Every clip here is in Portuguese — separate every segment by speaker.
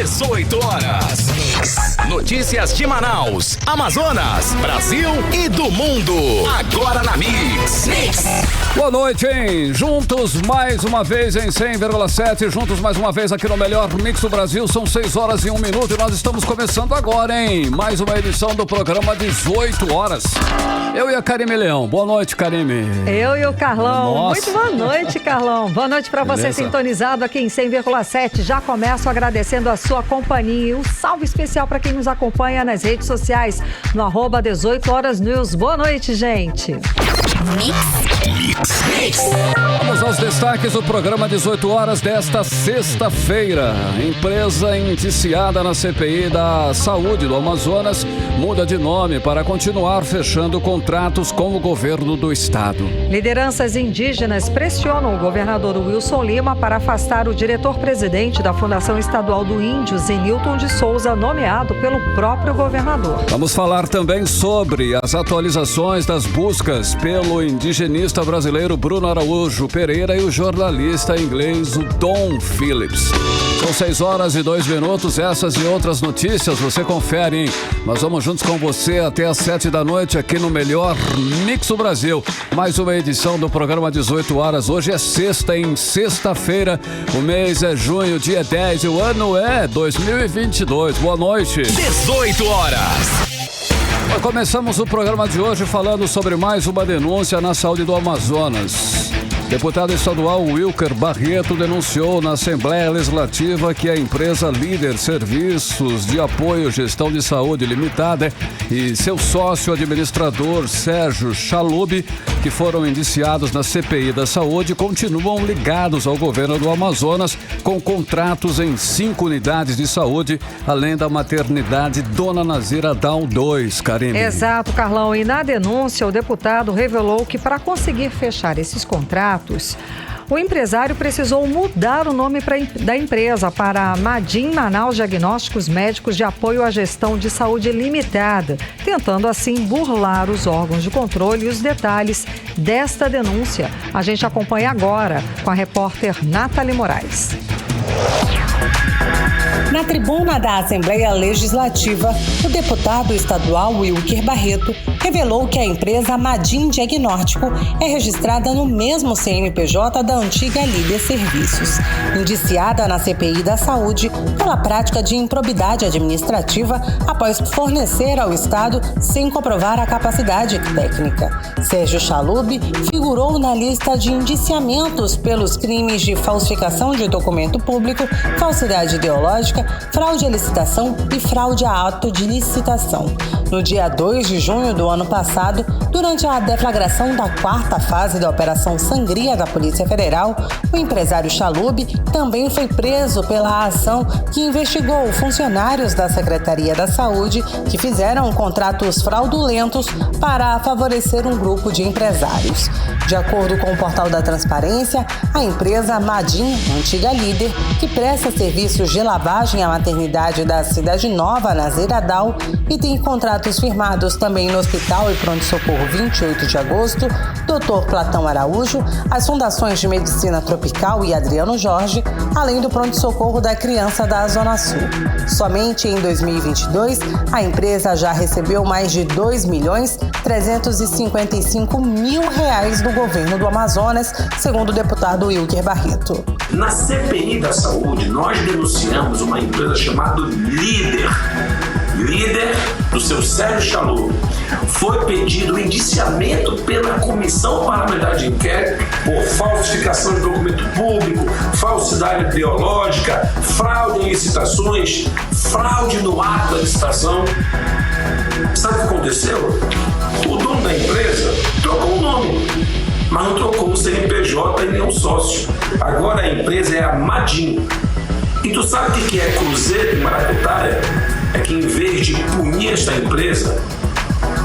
Speaker 1: 18 horas. Notícias de Manaus, Amazonas, Brasil e do mundo. Agora na Mix.
Speaker 2: Boa noite, hein? Juntos mais uma vez em 100,7. Juntos mais uma vez aqui no melhor Mix do Brasil. São 6 horas e 1 minuto e nós estamos começando agora, hein? Mais uma edição do programa 18 horas. Eu e a Karime Leão. Boa noite, Karime.
Speaker 3: Eu e o Carlão.
Speaker 2: Nossa.
Speaker 3: Muito boa noite, Carlão. Boa noite para você sintonizado aqui em 100,7. Já começo agradecendo a sua companhia e um salve especial para quem nos acompanha nas redes sociais no @18 horas news. Boa noite, gente.
Speaker 2: Vamos aos destaques do programa 18 horas desta sexta-feira. Empresa indiciada na CPI da Saúde do Amazonas muda de nome para continuar fechando contratos com o governo do estado.
Speaker 3: Lideranças indígenas pressionam o governador Wilson Lima para afastar o diretor-presidente da Fundação Estadual do Índio, Zenilton de Souza, nomeado pelo próprio governador.
Speaker 2: Vamos falar também sobre as atualizações das buscas pelo indigenista brasileiro Bruno Araújo Pereira e o jornalista inglês o Dom Phillips. São 6 horas e 2 minutos, essas e outras notícias você confere, hein? Nós vamos juntos com você até às 7 da noite aqui no melhor Mix do Brasil. Mais uma edição do programa 18 horas. Hoje é sexta, em sexta-feira. O mês é junho, dia 10 e o ano é 2022. Boa noite.
Speaker 1: 18 horas.
Speaker 2: Começamos o programa de hoje falando sobre mais uma denúncia na saúde do Amazonas. Deputado estadual Wilker Barreto denunciou na Assembleia Legislativa que a empresa Líder Serviços de Apoio Gestão de Saúde Limitada e seu sócio administrador Sérgio Chalub, que foram indiciados na CPI da Saúde, continuam ligados ao governo do Amazonas com contratos em 5 unidades de saúde, além da maternidade Dona Nazira Down 2, Karime.
Speaker 3: Exato, Carlão. E na denúncia, o deputado revelou que para conseguir fechar esses contratos, o empresário precisou mudar o nome da empresa para Madim Manaus Diagnósticos Médicos de Apoio à Gestão de Saúde Limitada, tentando assim burlar os órgãos de controle e os detalhes desta denúncia. A gente acompanha agora com a repórter Nathalie Moraes.
Speaker 4: Na tribuna da Assembleia Legislativa, o deputado estadual Wilker Barreto revelou que a empresa Madim Diagnóstico é registrada no mesmo CNPJ da antiga Líder Serviços, indiciada na CPI da Saúde pela prática de improbidade administrativa após fornecer ao Estado sem comprovar a capacidade técnica. Sérgio Chalub figurou na lista de indiciamentos pelos crimes de falsificação de documento público, falsidade ideológica, fraude à licitação e fraude a ato de licitação. No dia 2 de junho do ano passado, durante a deflagração da 4ª fase da Operação Sangria da Polícia Federal, o empresário Chalub também foi preso pela ação que investigou funcionários da Secretaria da Saúde que fizeram contratos fraudulentos para favorecer um grupo de empresários. De acordo com o portal da Transparência, a empresa Madim, antiga Líder, que presta serviços de lavagem à maternidade da Cidade Nova, Nazira Down, e tem contratos firmados também no Hospital e Pronto-Socorro 28 de Agosto, Dr. Platão Araújo, as Fundações de Medicina Tropical e Adriano Jorge, além do Pronto-Socorro da Criança da Zona Sul. Somente em 2022, a empresa já recebeu mais de R$2.355.000 do governo do Amazonas, segundo o deputado Wilker Barreto.
Speaker 5: Na CPI da Saúde, nós denunciamos uma empresa chamada Líder do seu Sérgio Chalub. Foi pedido indiciamento pela Comissão Parlamentar de Inquérito por falsificação de documento público, falsidade ideológica, fraude em licitações, fraude no ato da licitação. Sabe o que aconteceu? O dono da empresa trocou o nome, mas não trocou o CNPJ e nem o sócio. Agora a empresa é a Madim. E tu sabe o que é Cruzeiro e Maracutaia? É que em vez de punir esta empresa,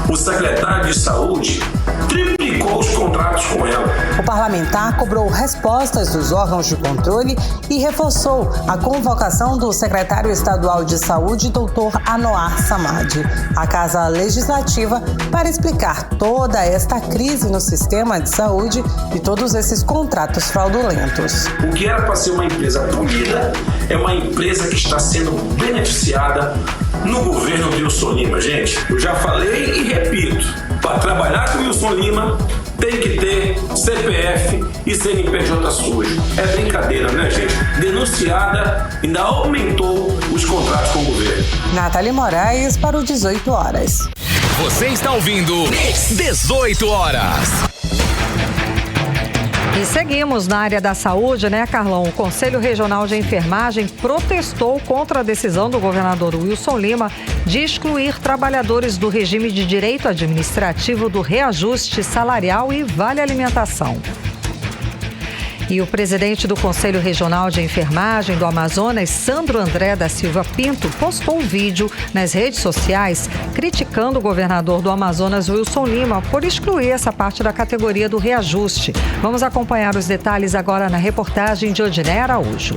Speaker 5: o secretário de Saúde triplicou unificou os contratos com ela.
Speaker 4: O parlamentar cobrou respostas dos órgãos de controle e reforçou a convocação do secretário estadual de Saúde, Dr. Anoar Samad, à Casa Legislativa para explicar toda esta crise no sistema de saúde e todos esses contratos fraudulentos.
Speaker 5: O que era para ser uma empresa punida é uma empresa que está sendo beneficiada no governo de Wilson Lima, gente. Eu já falei e repito, para trabalhar com Wilson Lima tem que ter CPF e CNPJ sujo. É brincadeira, né, gente? Denunciada, ainda aumentou os contratos com o governo.
Speaker 4: Nathalie Moraes para o 18 horas.
Speaker 1: Você está ouvindo 18 horas.
Speaker 3: E seguimos na área da saúde, né, Carlão? O Conselho Regional de Enfermagem protestou contra a decisão do governador Wilson Lima de excluir trabalhadores do regime de direito administrativo do reajuste salarial e vale alimentação. E o presidente do Conselho Regional de Enfermagem do Amazonas, Sandro André da Silva Pinto, postou um vídeo nas redes sociais criticando o governador do Amazonas, Wilson Lima, por excluir essa parte da categoria do reajuste. Vamos acompanhar os detalhes agora na reportagem de Odiné Araújo.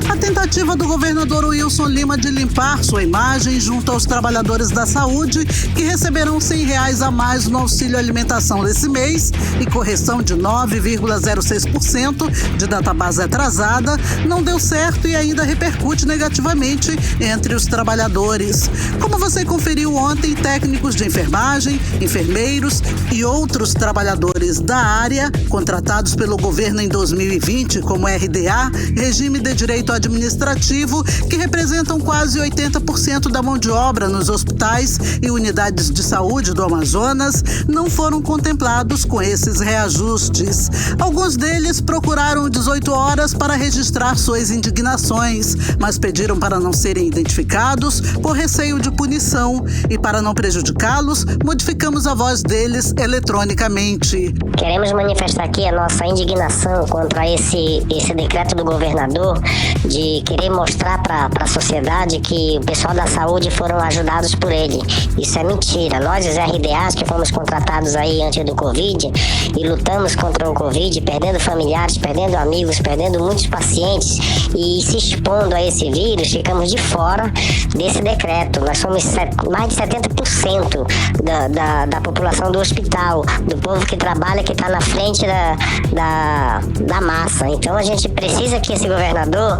Speaker 6: A tentativa do governador Wilson Lima de limpar sua imagem junto aos trabalhadores da saúde que receberão R$100 a mais no auxílio alimentação desse mês e correção de 9,06% de database atrasada não deu certo e ainda repercute negativamente entre os trabalhadores. Como você conferiu ontem, técnicos de enfermagem, enfermeiros e outros trabalhadores da área contratados pelo governo em 2020 como RDA, Regime de Direito Administrativo, que representam quase 80% da mão de obra nos hospitais e unidades de saúde do Amazonas, não foram contemplados com esses reajustes. Alguns deles procuraram 18 horas para registrar suas indignações, mas pediram para não serem identificados por receio de punição e, para não prejudicá-los, modificamos a voz deles eletronicamente.
Speaker 7: Queremos manifestar aqui a nossa indignação contra esse decreto do governador de querer mostrar para a sociedade que o pessoal da saúde foram ajudados por ele. Isso é mentira. Nós, os RDAs, que fomos contratados aí antes do Covid e lutamos contra o Covid, perdendo familiares, perdendo amigos, perdendo muitos pacientes e se expondo a esse vírus, ficamos de fora desse decreto. Nós somos mais de 70% da população do hospital, do povo que trabalha, que está na frente da massa. Então a gente precisa que esse governador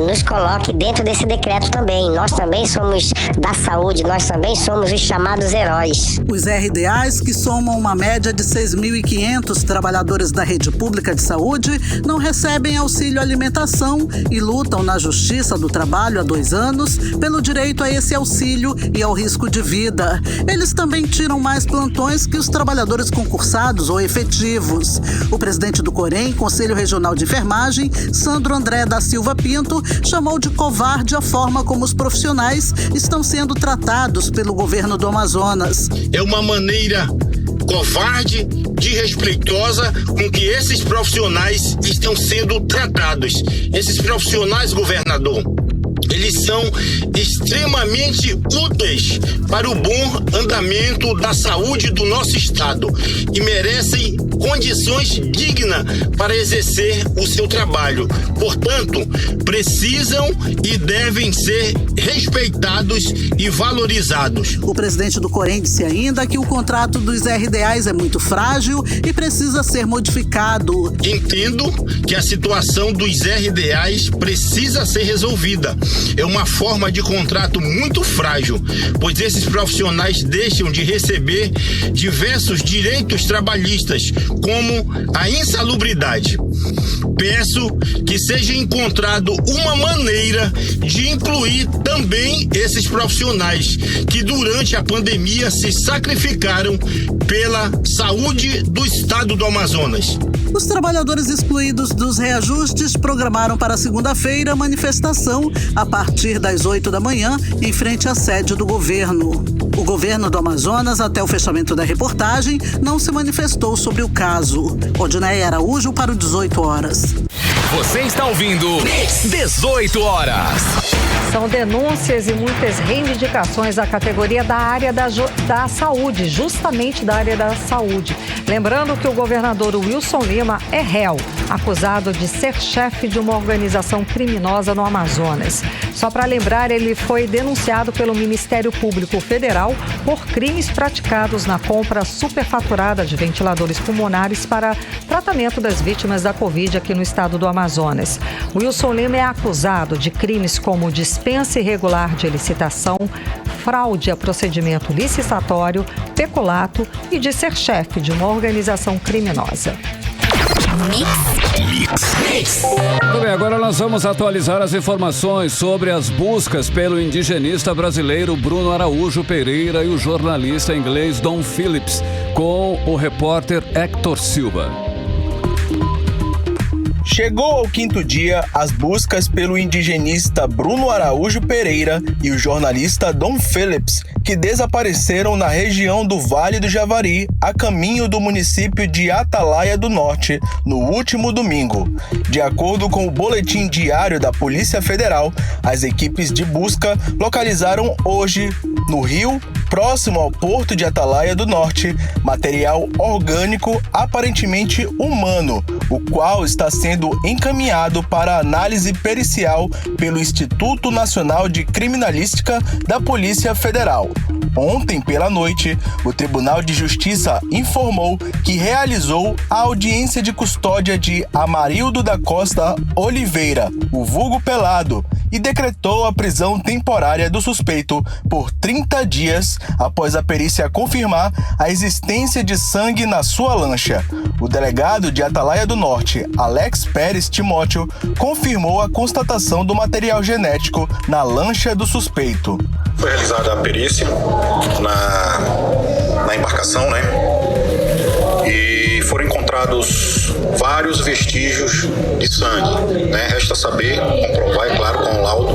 Speaker 7: nos coloque dentro desse decreto também. Nós também somos da saúde, nós também somos os chamados heróis.
Speaker 6: Os RDAs, que somam uma média de 6.500 trabalhadores da rede pública de saúde, não recebem auxílio alimentação e lutam na Justiça do Trabalho há 2 anos pelo direito a esse auxílio e ao risco de vida. Eles também tiram mais plantões que os trabalhadores concursados ou efetivos. O presidente do COREM, Conselho Regional de Enfermagem, Sandro André da Silva Pinto, chamou de covarde a forma como os profissionais estão sendo tratados pelo governo do Amazonas.
Speaker 8: É uma maneira covarde, desrespeitosa com que esses profissionais estão sendo tratados. Esses profissionais, governador, eles são extremamente úteis para o bom andamento da saúde do nosso estado e merecem condições dignas para exercer o seu trabalho. Portanto, precisam e devem ser respeitados e valorizados.
Speaker 6: O presidente do COREM disse ainda que o contrato dos RDAs é muito frágil e precisa ser modificado.
Speaker 8: Entendo que a situação dos RDAs precisa ser resolvida. É uma forma de contrato muito frágil, pois esses profissionais deixam de receber diversos direitos trabalhistas, como a insalubridade. Peço que seja encontrado uma maneira de incluir também esses profissionais que durante a pandemia se sacrificaram pela saúde do estado do Amazonas.
Speaker 6: Os trabalhadores excluídos dos reajustes programaram para segunda-feira a manifestação a partir das 8 da manhã em frente à sede do governo. O governo do Amazonas, até o fechamento da reportagem, não se manifestou sobre o caso. Odiné Araújo para o 18 horas.
Speaker 1: Você está ouvindo 18 horas.
Speaker 3: São denúncias e muitas reivindicações da categoria da área da saúde, justamente da área da saúde. Lembrando que o governador Wilson Lima é réu, acusado de ser chefe de uma organização criminosa no Amazonas. Só para lembrar, ele foi denunciado pelo Ministério Público Federal por crimes praticados na compra superfaturada de ventiladores pulmonares para tratamento das vítimas da Covid aqui no estado do Amazonas. Wilson Lima é acusado de crimes como dispensa irregular de licitação, fraude a procedimento licitatório, peculato e de ser chefe de uma organização criminosa.
Speaker 2: Muito bem, agora nós vamos atualizar as informações sobre as buscas pelo indigenista brasileiro Bruno Araújo Pereira e o jornalista inglês Dom Phillips, com o repórter Hector Silva.
Speaker 9: Chegou ao 5º dia as buscas pelo indigenista Bruno Araújo Pereira e o jornalista Dom Phillips, que desapareceram na região do Vale do Javari, a caminho do município de Atalaia do Norte, no último domingo. De acordo com o boletim diário da Polícia Federal, as equipes de busca localizaram hoje, no rio, próximo ao porto de Atalaia do Norte, material orgânico aparentemente humano, o qual está sendo encaminhado para análise pericial pelo Instituto Nacional de Criminalística da Polícia Federal. Ontem, pela noite, o Tribunal de Justiça informou que realizou a audiência de custódia de Amarildo da Costa Oliveira, o vulgo Pelado, e decretou a prisão temporária do suspeito por 30 dias após a perícia confirmar a existência de sangue na sua lancha. O delegado de Atalaia do Norte, Alex Pérez Timóteo, confirmou a constatação do material genético na lancha do suspeito.
Speaker 10: Foi realizada a perícia na embarcação, né? E foram encontrados vários vestígios de sangue, né? Resta saber, comprovar, é claro, com o laudo,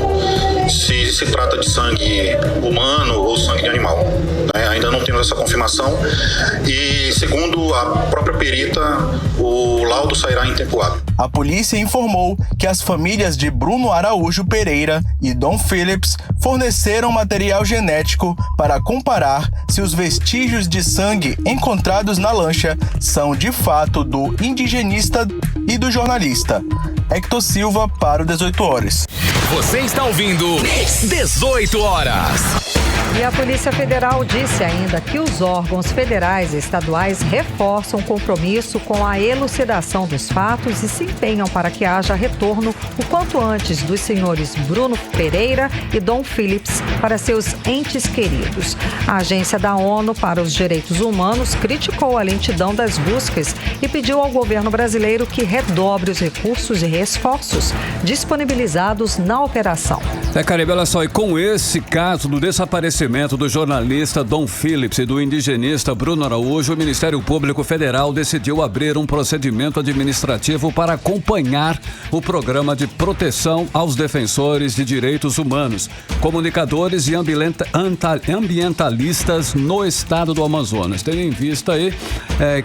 Speaker 10: se trata de sangue humano ou sangue de animal, né? Ainda não temos essa confirmação e, segundo a própria perita, o laudo sairá em tempo hábil.
Speaker 9: A polícia informou que as famílias de Bruno Araújo Pereira e Dom Phillips forneceram material genético para comparar se os vestígios de sangue encontrados na lancha são de fato do indigenista e do jornalista. Hector Silva para o 18 horas.
Speaker 1: Você está ouvindo 18 horas.
Speaker 3: E a Polícia Federal disse ainda que os órgãos federais e estaduais reforçam o compromisso com a elucidação dos fatos e se empenham para que haja retorno o quanto antes dos senhores Bruno Pereira e Dom Phillips para seus entes queridos. A Agência da ONU para os Direitos Humanos criticou a lentidão das buscas e pediu ao governo brasileiro que redobre os recursos e esforços disponibilizados na operação.
Speaker 2: Caribe, olha só, e com esse caso do desaparecimento do jornalista Dom Phillips e do indigenista Bruno Araújo, o Ministério Público Federal decidiu abrir um procedimento administrativo para acompanhar o programa de proteção aos defensores de direitos humanos, comunicadores e ambientalistas no estado do Amazonas. Tendo em vista aí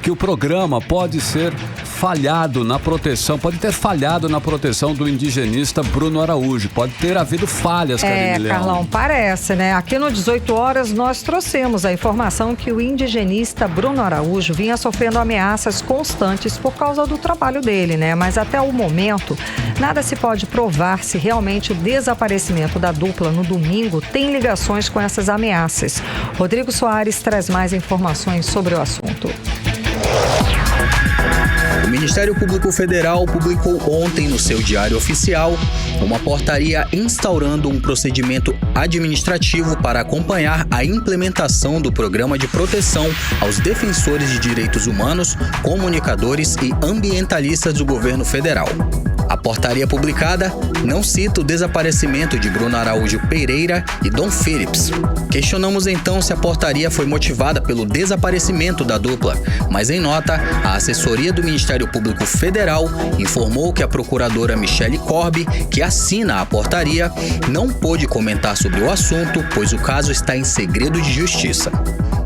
Speaker 2: que o programa pode ser falhado na proteção, pode ter falhado na proteção do indigenista Bruno Araújo, pode ter havido falhas, Karine Leão.
Speaker 3: Carlão, parece, né? Aqui no 18 horas nós trouxemos a informação que o indigenista Bruno Araújo vinha sofrendo ameaças constantes por causa do trabalho dele, né? Mas até o momento, nada se pode provar se realmente o desaparecimento da dupla no domingo tem ligações com essas ameaças. Rodrigo Soares traz mais informações sobre o assunto.
Speaker 11: O Ministério Público Federal publicou ontem no seu Diário Oficial uma portaria instaurando um procedimento administrativo para acompanhar a implementação do Programa de Proteção aos Defensores de Direitos Humanos, Comunicadores e Ambientalistas do Governo Federal. A portaria publicada não cita o desaparecimento de Bruno Araújo Pereira e Dom Phillips. Questionamos então se a portaria foi motivada pelo desaparecimento da dupla, mas em nota, a assessoria do Ministério Público Federal informou que a procuradora Michele Corbi, que assina a portaria, não pôde comentar sobre o assunto, pois o caso está em segredo de justiça.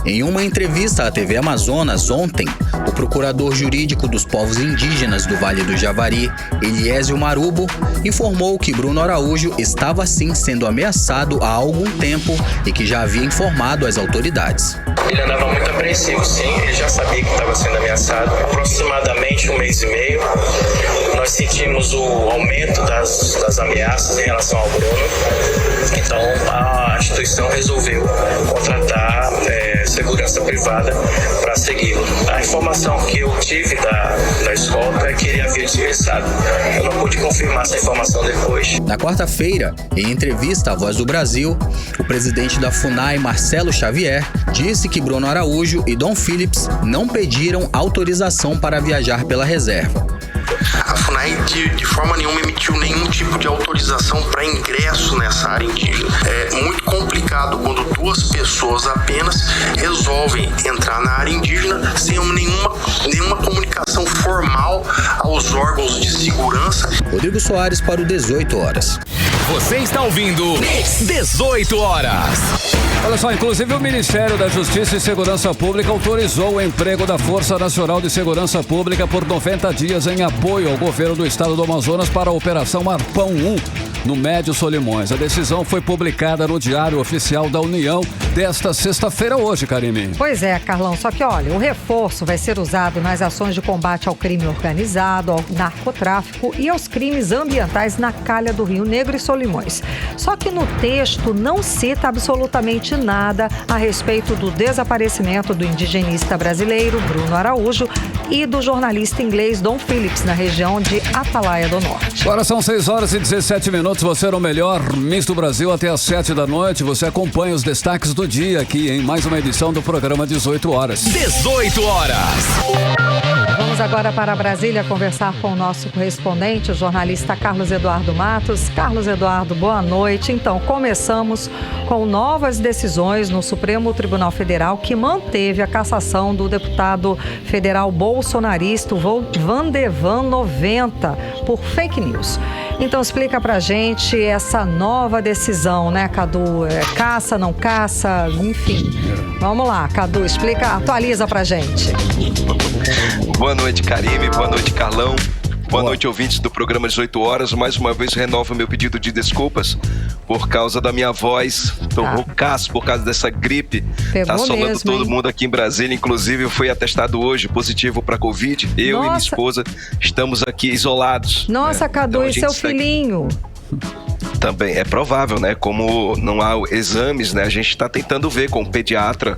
Speaker 11: Em uma entrevista à TV Amazonas ontem, o procurador jurídico dos povos indígenas do Vale do Javari, Eliésio Marubo, informou que Bruno Araújo estava sim sendo ameaçado há algum tempo e que já havia informado as autoridades.
Speaker 12: Ele andava muito apreensivo, sim, ele já sabia que estava sendo ameaçado. Aproximadamente 1 mês e meio, nós sentimos o aumento das ameaças em relação ao Bruno. Então, a instituição resolveu contratar segurança privada para segui-lo. A informação que eu tive da escolta é que ele havia dispensado. Eu não pude confirmar essa informação depois.
Speaker 11: Na quarta-feira, em entrevista à Voz do Brasil, o presidente da FUNAI, Marcelo Xavier, disse que Bruno Araújo e Dom Phillips não pediram autorização para viajar pela reserva.
Speaker 13: A FUNAI de forma nenhuma emitiu nenhum tipo de autorização para ingresso nessa área indígena. É muito complicado quando duas pessoas apenas resolvem entrar na área indígena sem nenhuma comunicação formal aos órgãos de segurança.
Speaker 11: Rodrigo Soares para o 18 Horas.
Speaker 1: Você está ouvindo 18 Horas.
Speaker 2: Olha só, inclusive o Ministério da Justiça e Segurança Pública autorizou o emprego da Força Nacional de Segurança Pública por 90 dias em apoio ao governo do estado do Amazonas para a Operação Arpão 1 no Médio Solimões. A decisão foi publicada no Diário Oficial da União desta sexta-feira hoje, Karime.
Speaker 3: Pois é, Carlão, só que olha, o reforço vai ser usado nas ações de combate ao crime organizado, ao narcotráfico e aos crimes ambientais na calha do Rio Negro e Solimões. Só que no texto não cita absolutamente nada a respeito do desaparecimento do indigenista brasileiro Bruno Araújo e do jornalista inglês Dom Phillips na região de Atalaia do Norte.
Speaker 2: Agora são 6 horas e 17 minutos. Você é o melhor Mix do Brasil até às 7 da noite. Você acompanha os destaques do dia aqui em mais uma edição do programa 18 Horas.
Speaker 1: 18 Horas.
Speaker 3: Vamos agora para Brasília conversar com o nosso correspondente, o jornalista Carlos Eduardo Matos. Carlos Eduardo, boa noite. Então, começamos com novas decisões no Supremo Tribunal Federal que manteve a cassação do deputado federal bolsonarista Vandevan 90 por fake news. Então, explica pra gente essa nova decisão, né, Cadu? Caça, não caça, enfim. Vamos lá, Cadu, atualiza pra gente.
Speaker 14: Boa noite, Karime. Boa noite, Carlão. Boa noite, ouvintes do programa 18 Horas. Mais uma vez renovo meu pedido de desculpas por causa da minha voz. Tô roucaço por causa dessa gripe. Tá assolando mesmo, todo mundo aqui em Brasília. Inclusive, eu fui atestado hoje positivo para Covid. Eu e minha esposa estamos aqui isolados.
Speaker 3: Nossa, Cadu, então, e seu filhinho?
Speaker 14: Também é provável, né? Como não há exames, né? A gente está tentando ver com o pediatra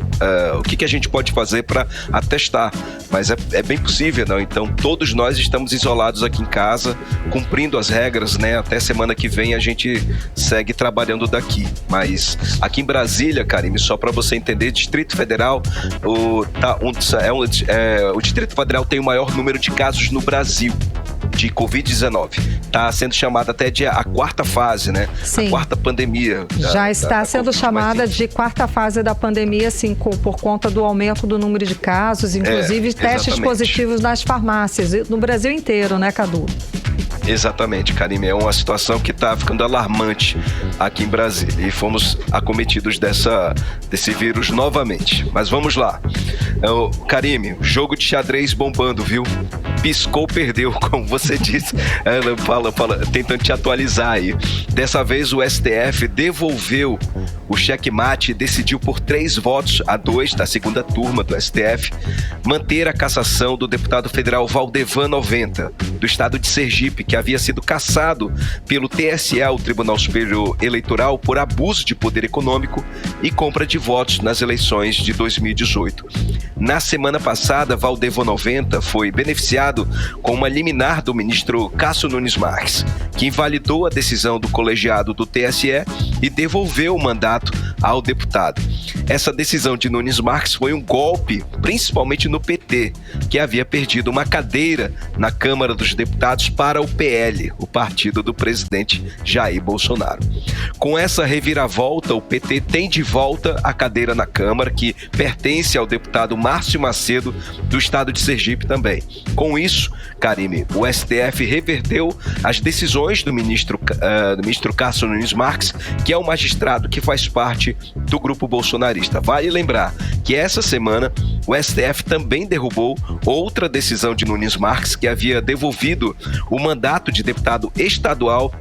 Speaker 14: o que a gente pode fazer para atestar. Mas é bem possível, não? Então, todos nós estamos isolados aqui em casa, cumprindo as regras, né? Até semana que vem a gente segue trabalhando daqui. Mas aqui em Brasília, Karime, só para você entender, Distrito Federal, o Distrito Federal tem o maior número de casos no Brasil de Covid-19. Está sendo chamada até de a quarta fase, né?
Speaker 3: Sim.
Speaker 14: A quarta pandemia.
Speaker 3: Já está sendo chamada de quarta fase da pandemia, assim, por conta do aumento do número de casos, inclusive testes positivos nas farmácias, no Brasil inteiro, né, Cadu?
Speaker 14: Exatamente, Karime. É uma situação que está ficando alarmante aqui em Brasília. E fomos acometidos desse vírus novamente. Mas vamos lá. Karime, jogo de xadrez bombando, viu? Piscou, perdeu, como você disse. Ela fala, tentando te atualizar aí. Dessa vez o STF devolveu o checkmate e decidiu por 3-2 da segunda turma do STF manter a cassação do deputado federal Vandevan 90, do estado de Sergipe, que havia sido cassado pelo TSE, o Tribunal Superior Eleitoral, por abuso de poder econômico e compra de votos nas eleições de 2018. Na semana passada, Vandevan 90 foi beneficiado com uma liminar do ministro Cássio Nunes Marques, que invalidou a decisão do colegiado do TSE e devolveu o mandato ao deputado. Essa decisão de Nunes Marques foi um golpe, principalmente no PT, que havia perdido uma cadeira na Câmara dos Deputados para o PL, o partido do presidente Jair Bolsonaro. Com essa reviravolta, o PT tem de volta a cadeira na Câmara, que pertence ao deputado Márcio Macedo, do estado de Sergipe também. Com isso, Karime, o STF reverteu as decisões do ministro Cássio Nunes Marques, que é o magistrado que faz parte do grupo bolsonarista. Vale lembrar que essa semana o STF também derrubou outra decisão de Nunes Marques, que havia devolvido o mandato de deputado estadual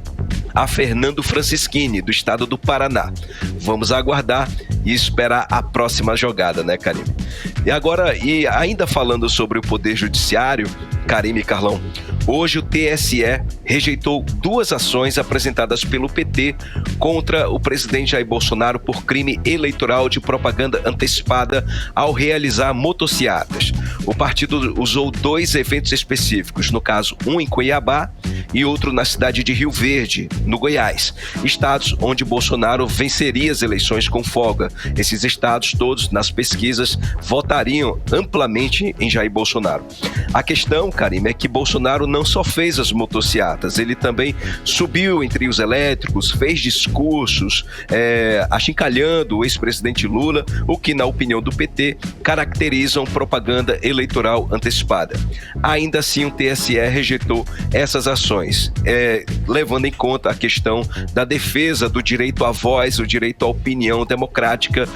Speaker 14: a Fernando Francischini, do estado do Paraná. Vamos aguardar e esperar a próxima jogada, né, Karime? E ainda falando sobre o Poder Judiciário, Karime e Carlão, hoje o TSE rejeitou 2 ações apresentadas pelo PT contra o presidente Jair Bolsonaro por crime eleitoral de propaganda antecipada ao realizar motociatas. O partido usou 2 eventos específicos, no caso, um em Cuiabá e outro na cidade de Rio Verde, no Goiás, estados onde Bolsonaro venceria as eleições com folga. Esses estados todos, nas pesquisas, votariam amplamente em Jair Bolsonaro. A questão, Karime, é que Bolsonaro não só fez as motociatas, ele também subiu em trios elétricos, fez discursos achincalhando o ex-presidente Lula, o que, na opinião do PT, caracterizam propaganda eleitoral antecipada. Ainda assim, o TSE rejeitou essas ações, levando em conta a questão da defesa do direito à voz, o direito à opinião democrática,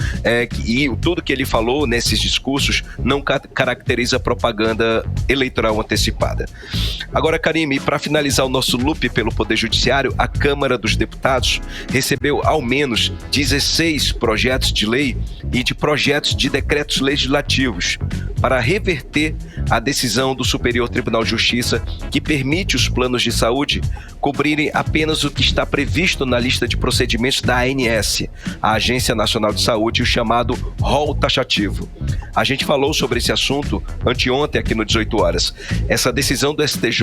Speaker 14: e tudo que ele falou nesses discursos não caracteriza propaganda eleitoral antecipada. Agora, Karime, para finalizar o nosso loop pelo Poder Judiciário, a Câmara dos Deputados recebeu ao menos 16 projetos de lei e de projetos de decretos legislativos para reverter a decisão do Superior Tribunal de Justiça que permite os planos de saúde cobrirem apenas o que está previsto na lista de procedimentos da ANS, a Agência Nacional de Saúde, o chamado rol taxativo. A gente falou sobre esse assunto anteontem aqui no 18 Horas. Essa decisão do STJ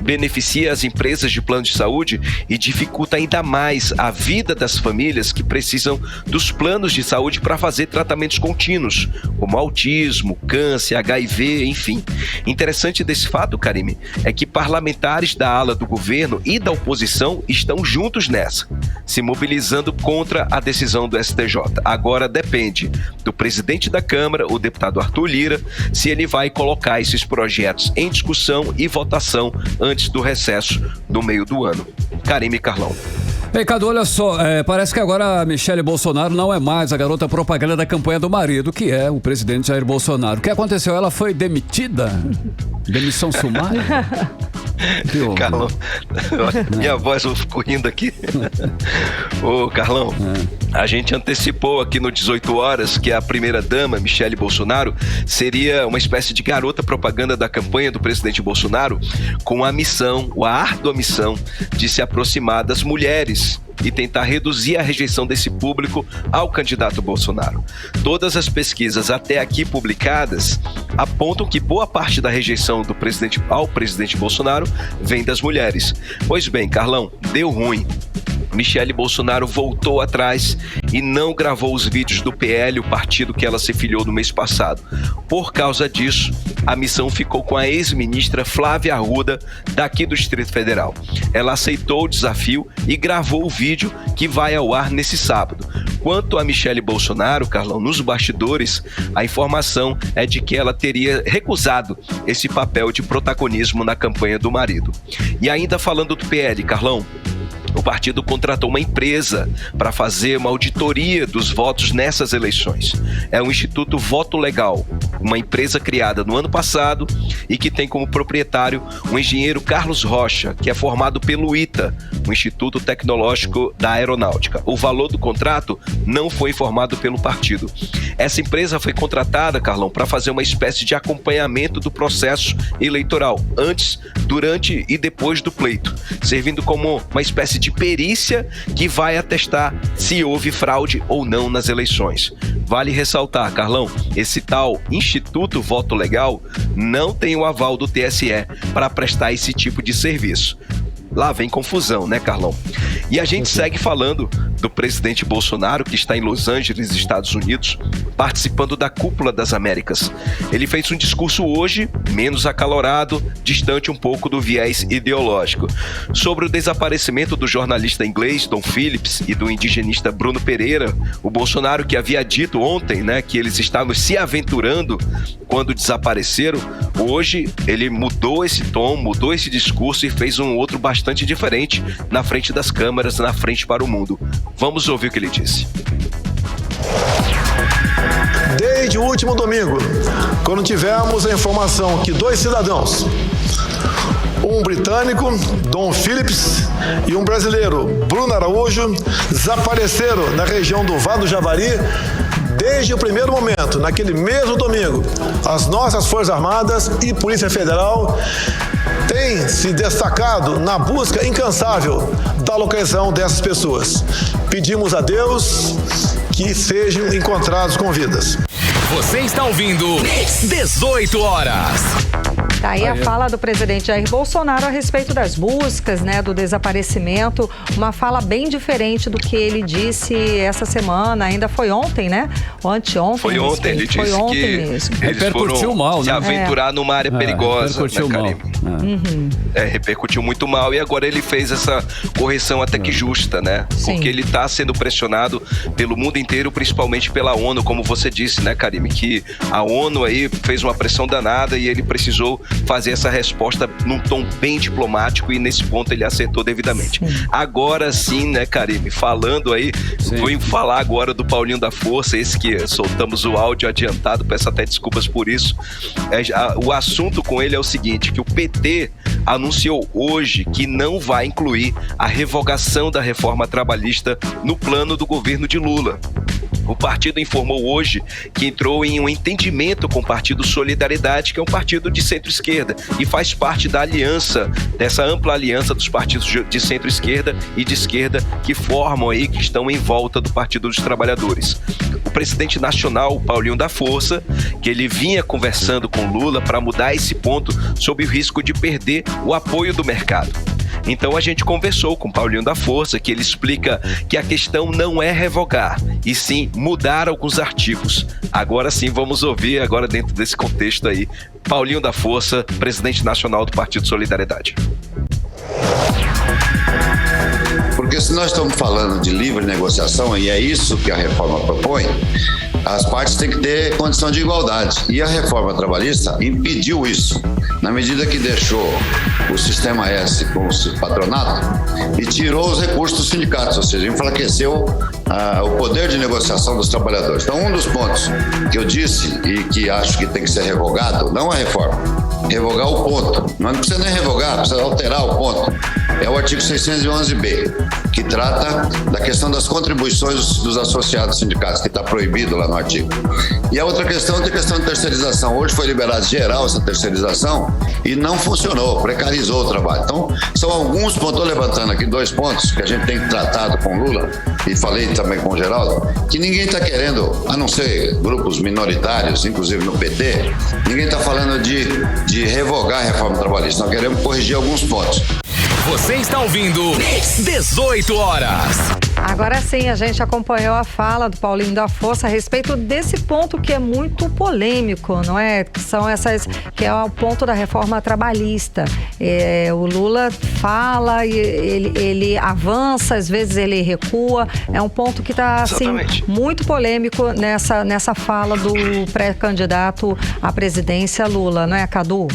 Speaker 14: beneficia as empresas de plano de saúde e dificulta ainda mais a vida das famílias que precisam dos planos de saúde para fazer tratamentos contínuos, como autismo, câncer, HIV, enfim. Interessante desse fato, Karime, é que parlamentares da ala do governo e da oposição estão juntos nessa, se mobilizando contra a decisão do STJ. Agora depende do presidente da Câmara, o deputado Arthur Lira, se ele vai colocar esses projetos em discussão e votação antes do recesso do meio do ano. Karime e Carlão.
Speaker 2: Ei, Cadu, olha só, parece que agora a Michele Bolsonaro não é mais a garota propaganda da campanha do marido, que é o presidente Jair Bolsonaro. O que aconteceu? Ela foi demitida? Demissão sumária?
Speaker 14: Carlão, minha voz, eu fico rindo aqui. Ô, Carlão, a gente antecipou aqui no 18 Horas que a primeira-dama, Michele Bolsonaro, seria uma espécie de garota propaganda da campanha do presidente Bolsonaro, com a árdua missão de se aproximar das mulheres e tentar reduzir a rejeição desse público ao candidato Bolsonaro. Todas as pesquisas até aqui publicadas apontam que boa parte da rejeição do presidente ao presidente Bolsonaro vem das mulheres. Pois bem, Carlão, deu ruim. Michele Bolsonaro voltou atrás e não gravou os vídeos do PL, o partido que ela se filiou no mês passado. Por causa disso, a missão ficou com a ex-ministra Flávia Arruda, daqui do Distrito Federal. Ela aceitou o desafio e gravou o vídeo que vai ao ar nesse sábado. Quanto a Michele Bolsonaro, Carlão, nos bastidores, a informação é de que ela teria recusado esse papel de protagonismo na campanha do marido. E ainda falando do PL, Carlão, o partido contratou uma empresa para fazer uma auditoria dos votos nessas eleições. É o Instituto Voto Legal, uma empresa criada no ano passado e que tem como proprietário o engenheiro Carlos Rocha, que é formado pelo ITA, o Instituto Tecnológico da Aeronáutica. O valor do contrato não foi informado pelo partido. Essa empresa foi contratada, Carlão, para fazer uma espécie de acompanhamento do processo eleitoral, antes, durante e depois do pleito, servindo como uma espécie de perícia que vai atestar se houve fraude ou não nas eleições. Vale ressaltar, Carlão, esse tal Instituto Voto Legal não tem o aval do TSE para prestar esse tipo de serviço. lá vem confusão, né, Carlão? E a gente segue falando do presidente Bolsonaro, que está em Los Angeles, Estados Unidos, participando da Cúpula das Américas. Ele fez um discurso hoje, menos acalorado, distante um pouco do viés ideológico, sobre o desaparecimento do jornalista inglês Don Phillips e do indigenista Bruno Pereira. O Bolsonaro, que havia dito ontem, né, que eles estavam se aventurando quando desapareceram, hoje ele mudou esse tom, mudou esse discurso e fez um outro bastante diferente na frente das câmeras, na frente para o mundo. Vamos ouvir o que ele disse.
Speaker 15: Desde o último domingo, quando tivemos a informação que 2 cidadãos, um britânico, Don Phillips, e um brasileiro, Bruno Araújo, desapareceram na região do Vale do Javari. Desde o primeiro momento, naquele mesmo domingo, as nossas Forças Armadas e Polícia Federal têm se destacado na busca incansável da localização dessas pessoas. Pedimos a Deus que sejam encontrados com vidas.
Speaker 1: Você está ouvindo 18 horas.
Speaker 3: Tá aí a fala do presidente Jair Bolsonaro a respeito das buscas, né, do desaparecimento, uma fala bem diferente do que ele disse essa semana, ainda foi ontem, né? Ou anteontem.
Speaker 14: Foi ontem, ele disse que eles foram
Speaker 2: mal,
Speaker 14: se aventurar numa área perigosa.
Speaker 2: Repercutiu mal.
Speaker 14: Repercutiu muito mal e agora ele fez essa correção até que justa, né?
Speaker 3: Sim.
Speaker 14: Porque ele está sendo pressionado pelo mundo inteiro, principalmente pela ONU, como você disse, né, Karime? Que a ONU aí fez uma pressão danada e ele precisou fazer essa resposta num tom bem diplomático e nesse ponto ele acertou devidamente. Sim. Agora sim, né, Karime? Falando aí, vou falar agora do Paulinho da Força, esse que soltamos o áudio adiantado, peço até desculpas por isso. O assunto com ele é o seguinte, que o PT anunciou hoje que não vai incluir a revogação da reforma trabalhista no plano do governo de Lula. O partido informou hoje que entrou em um entendimento com o Partido Solidariedade, que é um partido de centro-esquerda e faz parte da aliança, dessa ampla aliança dos partidos de centro-esquerda e de esquerda que formam aí, que estão em volta do Partido dos Trabalhadores. O presidente nacional, Paulinho da Força, que ele vinha conversando com Lula para mudar esse ponto sob o risco de perder o apoio do mercado. Então a gente conversou com o Paulinho da Força, que ele explica que a questão não é revogar, e sim mudar alguns artigos. Agora sim, vamos ouvir, agora dentro desse contexto aí, Paulinho da Força, presidente nacional do Partido Solidariedade.
Speaker 16: Porque se nós estamos falando de livre negociação, e é isso que a reforma propõe, as partes têm que ter condição de igualdade. E a reforma trabalhista impediu isso, na medida que deixou o sistema S com o patronato e tirou os recursos dos sindicatos, ou seja, enfraqueceu o poder de negociação dos trabalhadores. Então, um dos pontos que eu disse e que acho que tem que ser revogado, não a reforma, revogar o ponto. Não precisa nem revogar, precisa alterar o ponto. É o artigo 611b, que trata da questão das contribuições dos associados sindicatos, que está proibido lá no artigo. E a outra questão é a questão de terceirização. Hoje foi liberada geral essa terceirização e não funcionou, precarizou o trabalho. Então, são alguns pontos, estou levantando aqui 2 pontos que a gente tem tratado com Lula, e falei também com o Geraldo, que ninguém está querendo, a não ser grupos minoritários, inclusive no PT, ninguém está falando de revogar a reforma trabalhista. Nós queremos corrigir alguns pontos.
Speaker 1: Você está ouvindo 18 horas.
Speaker 3: Agora sim, a gente acompanhou a fala do Paulinho da Força a respeito desse ponto que é muito polêmico, não é? Que é o ponto da reforma trabalhista. O Lula fala e ele avança, às vezes ele recua. É um ponto que está assim, muito polêmico nessa fala do pré-candidato à presidência Lula, não é, Cadu?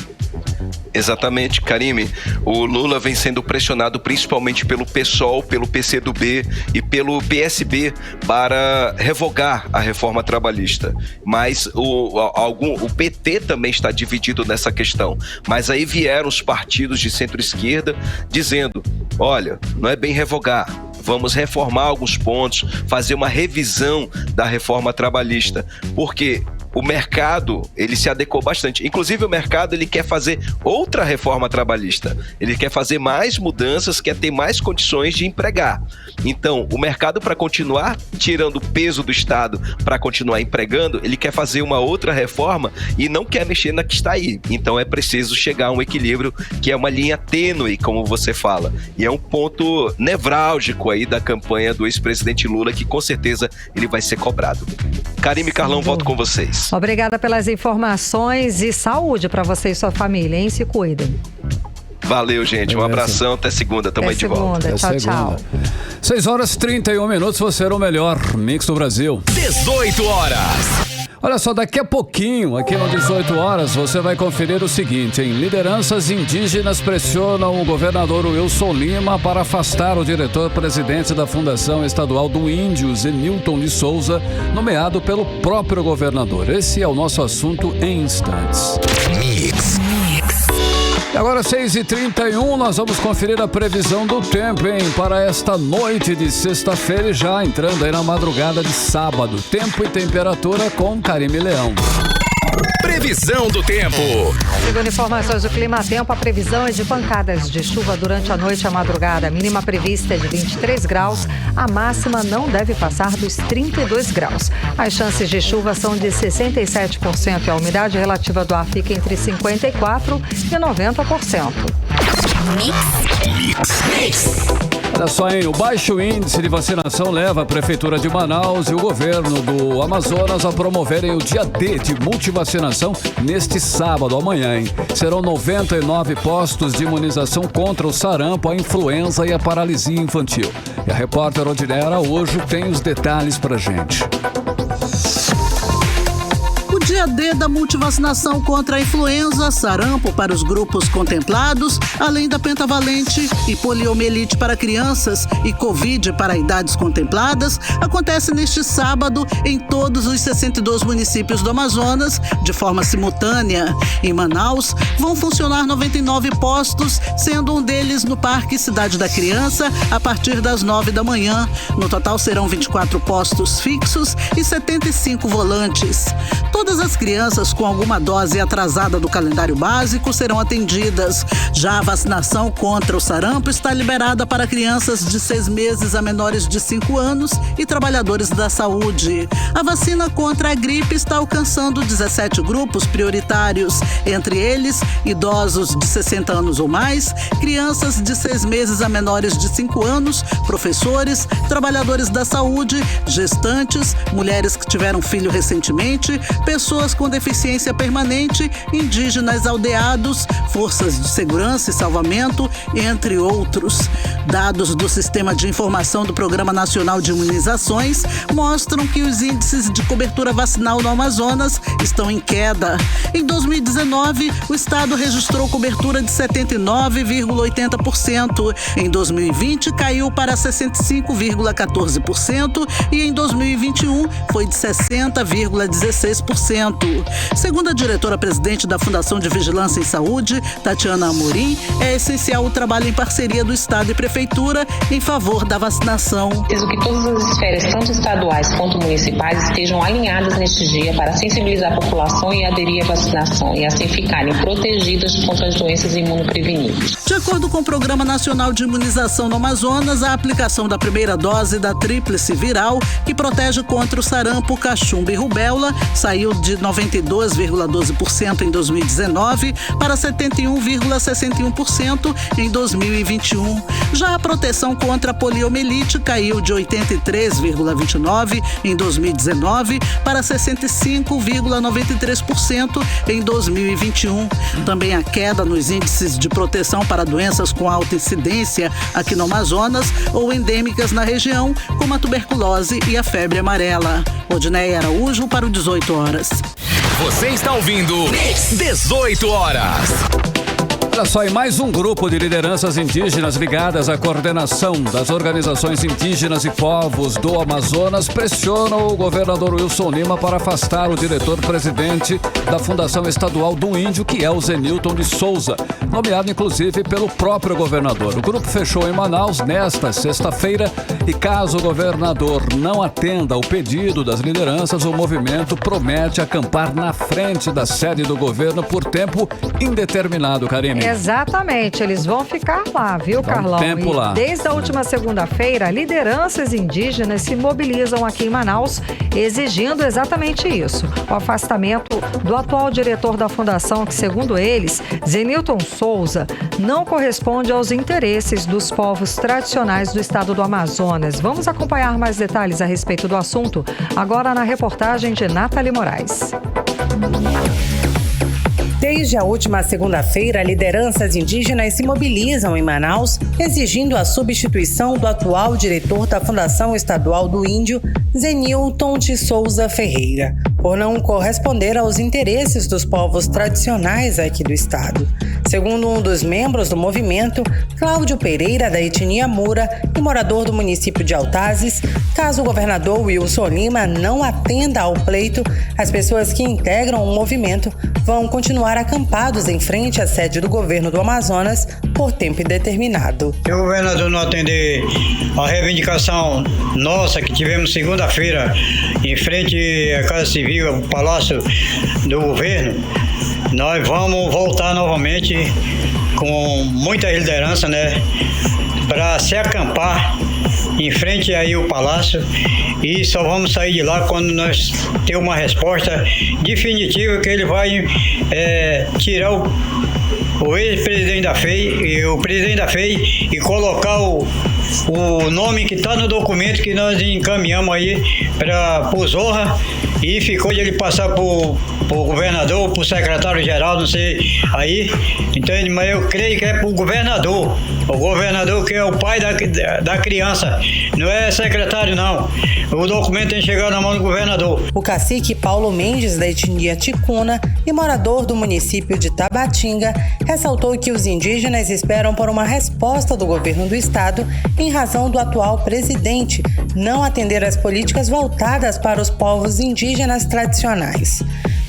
Speaker 14: Exatamente, Karime. O Lula vem sendo pressionado principalmente pelo PSOL, pelo PCdoB e pelo PSB para revogar a reforma trabalhista. Mas o PT também está dividido nessa questão. Mas aí vieram os partidos de centro-esquerda dizendo, olha, não é bem revogar. Vamos reformar alguns pontos, fazer uma revisão da reforma trabalhista. Porque o mercado, ele se adequou bastante. Inclusive, o mercado, ele quer fazer outra reforma trabalhista. Ele quer fazer mais mudanças, quer ter mais condições de empregar. Então, o mercado, para continuar tirando o peso do Estado, para continuar empregando, ele quer fazer uma outra reforma e não quer mexer na que está aí. Então, é preciso chegar a um equilíbrio, que é uma linha tênue, como você fala. E é um ponto nevrálgico aí da campanha do ex-presidente Lula, que com certeza ele vai ser cobrado. Karime e Carlão, volto com vocês.
Speaker 3: Obrigada pelas informações e saúde para você e sua família, hein? Se cuidem.
Speaker 14: Valeu, gente. Um abração. Até segunda. Tamo aí de volta.
Speaker 3: Tchau, tchau.
Speaker 2: 6h31, você era o melhor mix do Brasil.
Speaker 1: 18 horas.
Speaker 2: Olha só, daqui a pouquinho, aqui no 18 horas, você vai conferir o seguinte, hein? Lideranças indígenas pressionam o governador Wilson Lima para afastar o diretor-presidente da Fundação Estadual do Índio, Zenilton de Souza, nomeado pelo próprio governador. Esse é o nosso assunto em instantes.
Speaker 1: Mix.
Speaker 2: E agora, 6h31, nós vamos conferir a previsão do tempo, hein? Para esta noite de sexta-feira e já entrando aí na madrugada de sábado. Tempo e temperatura com Karime Leão.
Speaker 1: Previsão do tempo.
Speaker 3: Segundo informações do Clima Tempo, a previsão é de pancadas de chuva durante a noite e a madrugada. A mínima prevista é de 23 graus, a máxima não deve passar dos 32 graus. As chances de chuva são de 67% e a umidade relativa do ar fica entre 54% e 90%.
Speaker 1: Mix.
Speaker 2: Olha só, hein? O baixo índice de vacinação leva a Prefeitura de Manaus e o governo do Amazonas a promoverem o dia D de multivacinação neste sábado, amanhã, hein? Serão 99 postos de imunização contra o sarampo, a influenza e a paralisia infantil. E a repórter Odiné Araújo tem os detalhes pra gente.
Speaker 6: Dia D da multivacinação contra a influenza, sarampo para os grupos contemplados, além da pentavalente e poliomielite para crianças e Covid para idades contempladas, acontece neste sábado em todos os 62 municípios do Amazonas, de forma simultânea. Em Manaus, vão funcionar 99 postos, sendo um deles no Parque Cidade da Criança, a partir das 9 da manhã. No total serão 24 postos fixos e 75 volantes. Todas as crianças com alguma dose atrasada do calendário básico serão atendidas. Já a vacinação contra o sarampo está liberada para crianças de 6 meses a menores de 5 anos e trabalhadores da saúde. A vacina contra a gripe está alcançando 17 grupos prioritários, entre eles idosos de 60 anos ou mais, crianças de 6 meses a menores de 5 anos, professores, trabalhadores da saúde, gestantes, mulheres que tiveram filho recentemente, pessoas com deficiência permanente, indígenas aldeados, forças de segurança e salvamento, entre outros. Dados do Sistema de Informação do Programa Nacional de Imunizações mostram que os índices de cobertura vacinal no Amazonas estão em queda. Em 2019, o estado registrou cobertura de 79,80%. Em 2020, caiu para 65,14% e em 2021 foi de 60,16%. Segundo a diretora-presidente da Fundação de Vigilância em Saúde, Tatiana Amorim, é essencial o trabalho em parceria do Estado e Prefeitura em favor da vacinação.
Speaker 17: Preciso que todas as esferas, tanto estaduais quanto municipais, estejam alinhadas neste dia para sensibilizar a população e aderir à vacinação e assim ficarem protegidas contra as doenças imunopreveníveis.
Speaker 6: De acordo com o Programa Nacional de Imunização no Amazonas, a aplicação da primeira dose da tríplice viral, que protege contra o sarampo, cachumba e rubéola, saiu de 92,12% em 2019 para 71,61% em 2021. Já a proteção contra a poliomielite caiu de 83,29% em 2019 para 65,93% em 2021. Também a queda nos índices de proteção para doenças com alta incidência aqui no Amazonas ou endêmicas na região, como a tuberculose e a febre amarela. Odiné Araújo para o 18 horas.
Speaker 1: Você está ouvindo 18 horas.
Speaker 2: Olha só, e mais um grupo de lideranças indígenas ligadas à coordenação das organizações indígenas e povos do Amazonas pressiona o governador Wilson Lima para afastar o diretor-presidente da Fundação Estadual do Índio, que é o Zenilton de Souza, nomeado inclusive pelo próprio governador. O grupo fechou em Manaus nesta sexta-feira e caso o governador não atenda ao pedido das lideranças, o movimento promete acampar na frente da sede do governo por tempo indeterminado, Karine.
Speaker 3: Exatamente, eles vão ficar lá, viu, Carlão?
Speaker 2: Tempo lá.
Speaker 3: Desde a última segunda-feira, lideranças indígenas se mobilizam aqui em Manaus, exigindo exatamente isso. O afastamento do atual diretor da fundação, que segundo eles, Zenilton Souza, não corresponde aos interesses dos povos tradicionais do estado do Amazonas. Vamos acompanhar mais detalhes a respeito do assunto agora na reportagem de Nathalie Moraes.
Speaker 4: Desde a última segunda-feira, lideranças indígenas se mobilizam em Manaus, exigindo a substituição do atual diretor da Fundação Estadual do Índio, Zenilton de Souza Ferreira, por não corresponder aos interesses dos povos tradicionais aqui do estado. Segundo um dos membros do movimento, Cláudio Pereira, da etnia Mura e morador do município de Altazes, caso o governador Wilson Lima não atenda ao pleito, as pessoas que integram o movimento vão continuar acampados em frente à sede do governo do Amazonas por tempo indeterminado.
Speaker 18: Se o governador não atender a reivindicação nossa que tivemos segunda-feira em frente à Casa Civil, o Palácio do Governo, nós vamos voltar novamente com muita liderança, para se acampar em frente aí ao Palácio e só vamos sair de lá quando nós ter uma resposta definitiva que ele vai tirar o ex-presidente da FEI e o presidente da FEI e colocar o nome que está no documento que nós encaminhamos aí para o Zorra e ficou de ele passar por governador, por secretário-geral, não sei aí, entende? Mas eu creio que é pro governador. O governador que é o pai da criança, não é secretário não. O documento tem que chegar na mão do governador.
Speaker 4: O cacique Paulo Mendes, da etnia Ticuna e morador do município de Tabatinga, ressaltou que os indígenas esperam por uma resposta do governo do estado em razão do atual presidente não atender às políticas voltadas para os povos indígenas tradicionais.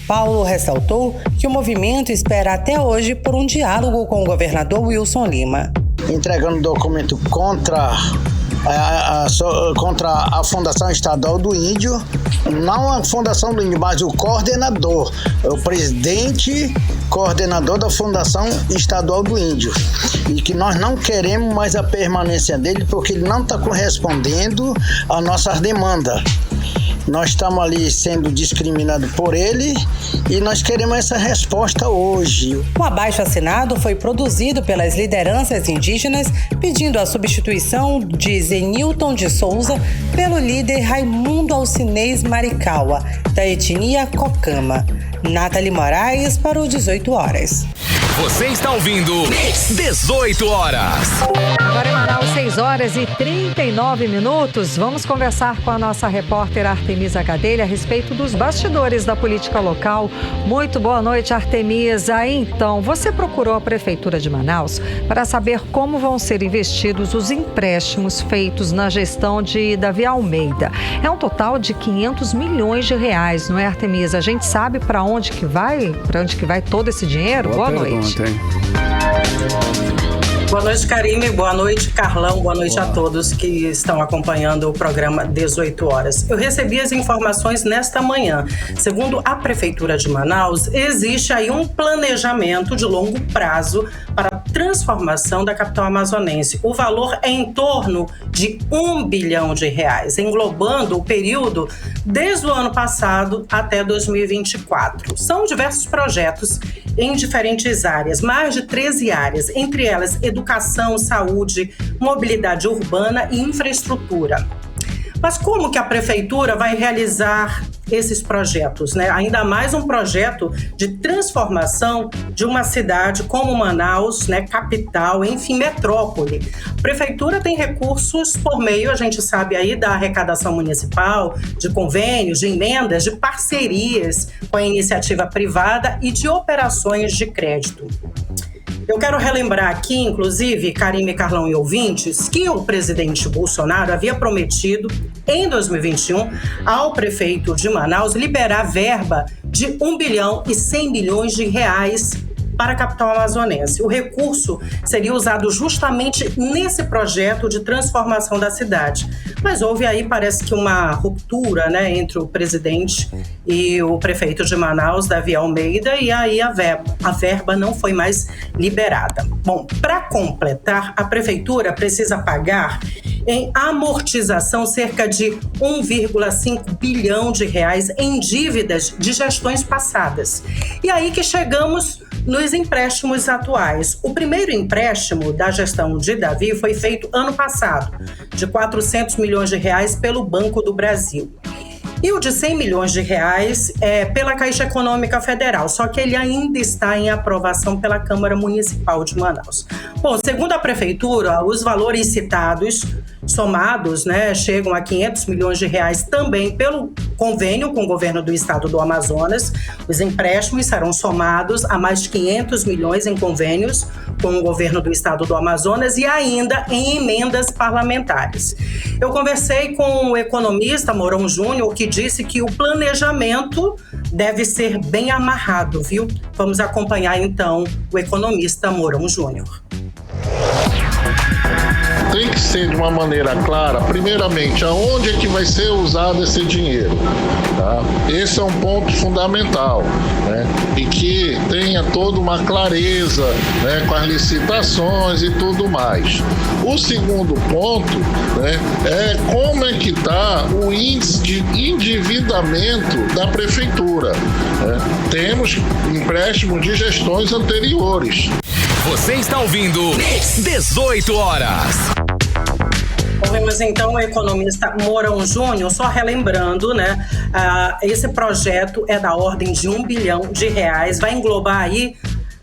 Speaker 4: Paulo ressaltou que o movimento espera até hoje por um diálogo com o governador Wilson Lima.
Speaker 19: Entregando documento contra a Fundação Estadual do Índio, não a Fundação do Índio, mas o coordenador, o presidente coordenador da Fundação Estadual do Índio, e que nós não queremos mais a permanência dele porque ele não está correspondendo às nossas demandas. Nós estamos ali sendo discriminados por ele e nós queremos essa resposta hoje.
Speaker 4: O abaixo-assinado foi produzido pelas lideranças indígenas pedindo a substituição de Zenilton de Souza pelo líder Raimundo Alcinês Maricaua, da etnia Cocama. Nathalie Moraes para o 18 horas.
Speaker 1: Você está ouvindo 18 horas.
Speaker 3: Agora em Manaus, 6 horas e 39 minutos. Vamos conversar com a nossa repórter Artemisa Gadelha a respeito dos bastidores da política local. Muito boa noite, Artemisa. Então, você procurou a Prefeitura de Manaus para saber como vão ser investidos os empréstimos feitos na gestão de Davi Almeida. É um total de 500 milhões de reais, não é, Artemisa? A gente sabe para onde que vai todo esse dinheiro? Boa noite.
Speaker 20: Boa noite, Karine. Boa noite, Carlão. Boa noite a todos que estão acompanhando o programa 18 horas. Eu recebi as informações nesta manhã. Segundo a Prefeitura de Manaus, existe aí um planejamento de longo prazo para a transformação da capital amazonense. O valor é em torno de R$1 bilhão, englobando o período desde o ano passado até 2024. São diversos projetos em diferentes áreas, mais de 13 áreas, entre elas educação, saúde, mobilidade urbana e infraestrutura. Mas como que a Prefeitura vai realizar esses projetos, né? Ainda mais um projeto de transformação de uma cidade como Manaus, né? Capital, enfim, metrópole. A Prefeitura tem recursos por meio, a gente sabe aí, da arrecadação municipal, de convênios, de emendas, de parcerias com a iniciativa privada e de operações de crédito. Eu quero relembrar aqui, inclusive, Karime, Carlão e ouvintes, que o presidente Bolsonaro havia prometido, em 2021, ao prefeito de Manaus liberar verba de 1 bilhão e 100 milhões de reais para a capital amazonense. O recurso seria usado justamente nesse projeto de transformação da cidade. Mas houve aí, parece que uma ruptura, né, entre o presidente e o prefeito de Manaus, Davi Almeida, e aí a verba não foi mais liberada. Bom, para completar, a prefeitura precisa pagar em amortização cerca de 1,5 bilhão de reais em dívidas de gestões passadas. E aí que chegamos nos empréstimos atuais. O primeiro empréstimo da gestão de Davi foi feito ano passado, de 400 milhões de reais pelo Banco do Brasil. E o de 100 milhões de reais é pela Caixa Econômica Federal, só que ele ainda está em aprovação pela Câmara Municipal de Manaus. Bom, segundo a Prefeitura, os valores citados, somados, né, chegam a 500 milhões de reais também pelo convênio com o governo do estado do Amazonas. Os empréstimos serão somados a mais de 500 milhões em convênios com o governo do estado do Amazonas e ainda em emendas parlamentares. Eu conversei com o economista Mourão Júnior, que disse que o planejamento deve ser bem amarrado, viu? Vamos acompanhar então o economista Mourão Júnior.
Speaker 21: Tem que ser de uma maneira clara, primeiramente, aonde é que vai ser usado esse dinheiro, tá? Esse é um ponto fundamental, né? E que tenha toda uma clareza, né, com as licitações e tudo mais. O segundo ponto, né, é como é que está o índice de endividamento da prefeitura, né? Temos empréstimo de gestões anteriores.
Speaker 1: Você está ouvindo 18 horas.
Speaker 20: Ouvimos então o economista Mourão Júnior, só relembrando, né? Esse projeto é da ordem de 1 bilhão de reais, vai englobar aí,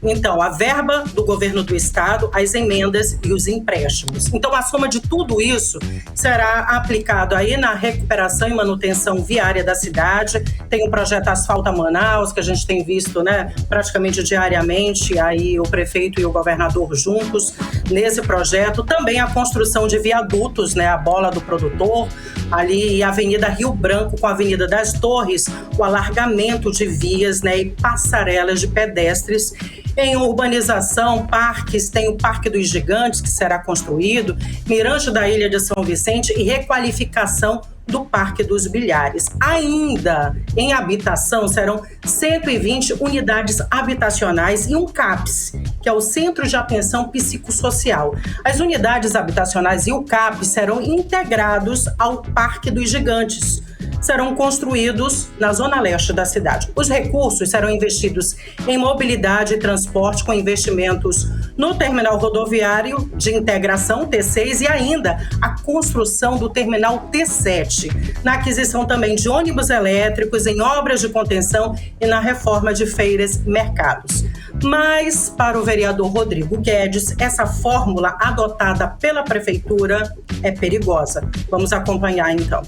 Speaker 20: então, a verba do governo do estado, as emendas e os empréstimos. Então, a soma de tudo isso será aplicado aí na recuperação e manutenção viária da cidade. Tem o projeto Asfalta Manaus, que a gente tem visto, né, praticamente diariamente, aí o prefeito e o governador juntos nesse projeto. Também a construção de viadutos, né, a Bola do Produtor, ali a Avenida Rio Branco com a Avenida das Torres, o alargamento de vias, né, e passarelas de pedestres. Em urbanização, parques, tem o Parque dos Gigantes, que será construído, Mirante da Ilha de São Vicente e requalificação do Parque dos Bilhares. Ainda em habitação serão 120 unidades habitacionais e um CAPS, que é o Centro de Atenção Psicossocial. As unidades habitacionais e o CAPS serão integrados ao Parque dos Gigantes. Serão construídos na zona leste da cidade. Os recursos serão investidos em mobilidade e transporte, com investimentos no terminal rodoviário de integração T6 e ainda a construção do terminal T7, na aquisição também de ônibus elétricos, em obras de contenção e na reforma de feiras e mercados. Mas, para o vereador Rodrigo Guedes, essa fórmula adotada pela prefeitura é perigosa. Vamos acompanhar então.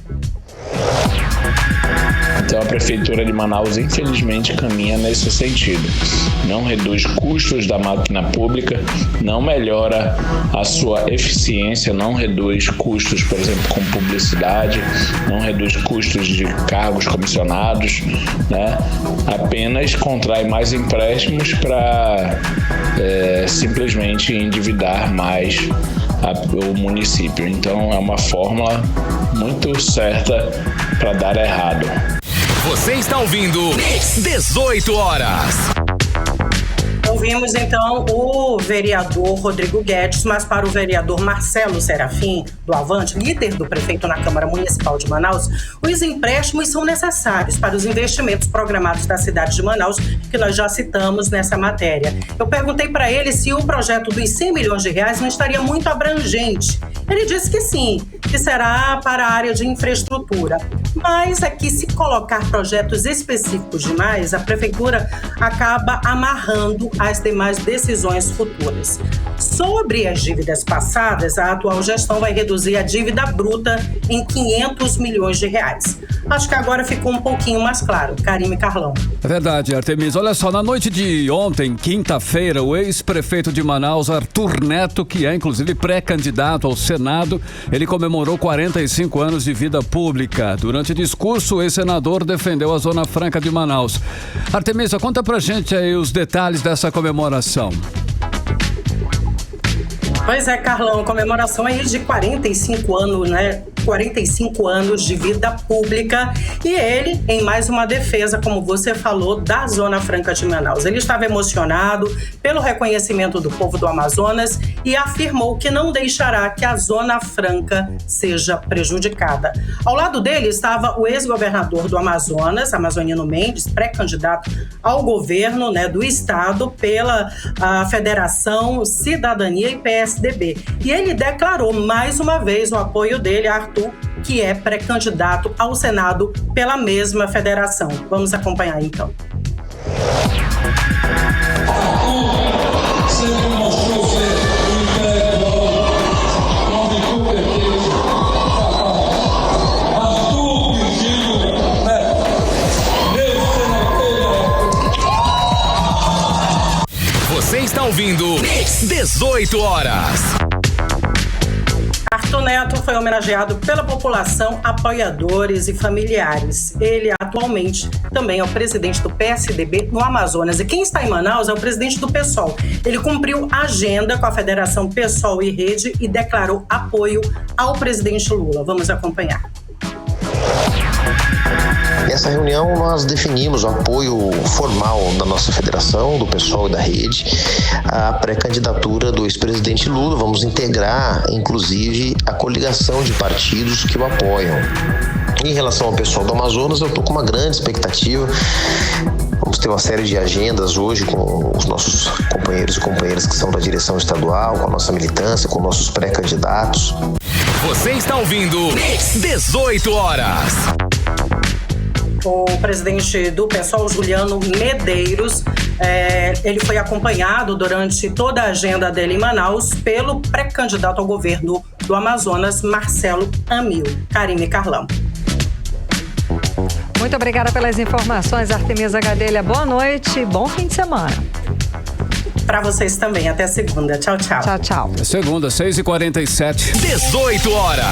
Speaker 22: Então a Prefeitura de Manaus, infelizmente, caminha nesse sentido. Não reduz custos da máquina pública, não melhora a sua eficiência, não reduz custos, por exemplo, com publicidade, não reduz custos de cargos comissionados, né? Apenas contrai mais empréstimos para simplesmente endividar mais o município. Então é uma fórmula muito certa para dar errado.
Speaker 1: Você está ouvindo 18 horas.
Speaker 20: Ouvimos então o vereador Rodrigo Guedes, mas para o vereador Marcelo Serafim, do Avante, líder do prefeito na Câmara Municipal de Manaus, os empréstimos são necessários para os investimentos programados da cidade de Manaus, que nós já citamos nessa matéria. Eu perguntei para ele se o projeto dos 100 milhões de reais não estaria muito abrangente. Ele disse que sim, que que será para a área de infraestrutura. Mas aqui, se colocar projetos específicos demais, a Prefeitura acaba amarrando as demais decisões futuras. Sobre as dívidas passadas, a atual gestão vai reduzir a dívida bruta em 500 milhões de reais. Acho que agora ficou um pouquinho mais claro. Karime Carlão.
Speaker 2: É verdade, Artemis. Olha só, na noite de ontem, quinta-feira, o ex-prefeito de Manaus, Arthur Neto, que é inclusive pré-candidato ao Senado, ele comemorou 45 anos de vida pública. Durante o discurso, o ex-senador defendeu a Zona Franca de Manaus. Artemisa, conta pra gente aí os detalhes dessa comemoração.
Speaker 20: Pois é, Carlão, comemoração aí de 45 anos, né? 45 anos de vida pública e ele em mais uma defesa, como você falou, da Zona Franca de Manaus. Ele estava emocionado pelo reconhecimento do povo do Amazonas e afirmou que não deixará que a Zona Franca seja prejudicada. Ao lado dele estava o ex-governador do Amazonas, Amazonino Mendes, pré-candidato ao governo, né, do estado pela Federação Cidadania e PSDB. E ele declarou mais uma vez o apoio dele a Arthur, que é pré-candidato ao Senado pela mesma federação. Vamos acompanhar então.
Speaker 1: Você está ouvindo 18 horas.
Speaker 20: Arthur Neto foi homenageado pela população, apoiadores e familiares. Ele atualmente também é o presidente do PSDB no Amazonas. E quem está em Manaus é o presidente do PSOL. Ele cumpriu agenda com a Federação PSOL e Rede e declarou apoio ao presidente Lula. Vamos acompanhar.
Speaker 5: Nessa reunião nós definimos o apoio formal da nossa federação, do PSOL e da Rede, à pré-candidatura do ex-presidente Lula. Vamos integrar, inclusive, a coligação de partidos que o apoiam. Em relação ao pessoal do Amazonas, eu estou com uma grande expectativa. Vamos ter uma série de agendas hoje com os nossos companheiros e companheiras que são da direção estadual, com a nossa militância, com nossos pré-candidatos.
Speaker 1: Você está ouvindo 18 horas.
Speaker 20: O presidente do PSOL, Juliano Medeiros, ele foi acompanhado durante toda a agenda dele em Manaus pelo pré-candidato ao governo do Amazonas, Marcelo Amil. Karime Carlão.
Speaker 3: Muito obrigada pelas informações, Artemisa Gadelha. Boa noite, bom fim de semana.
Speaker 20: Para vocês também. Até segunda. Tchau, tchau.
Speaker 3: Tchau, tchau.
Speaker 2: É segunda, 6h47.
Speaker 1: 18 horas.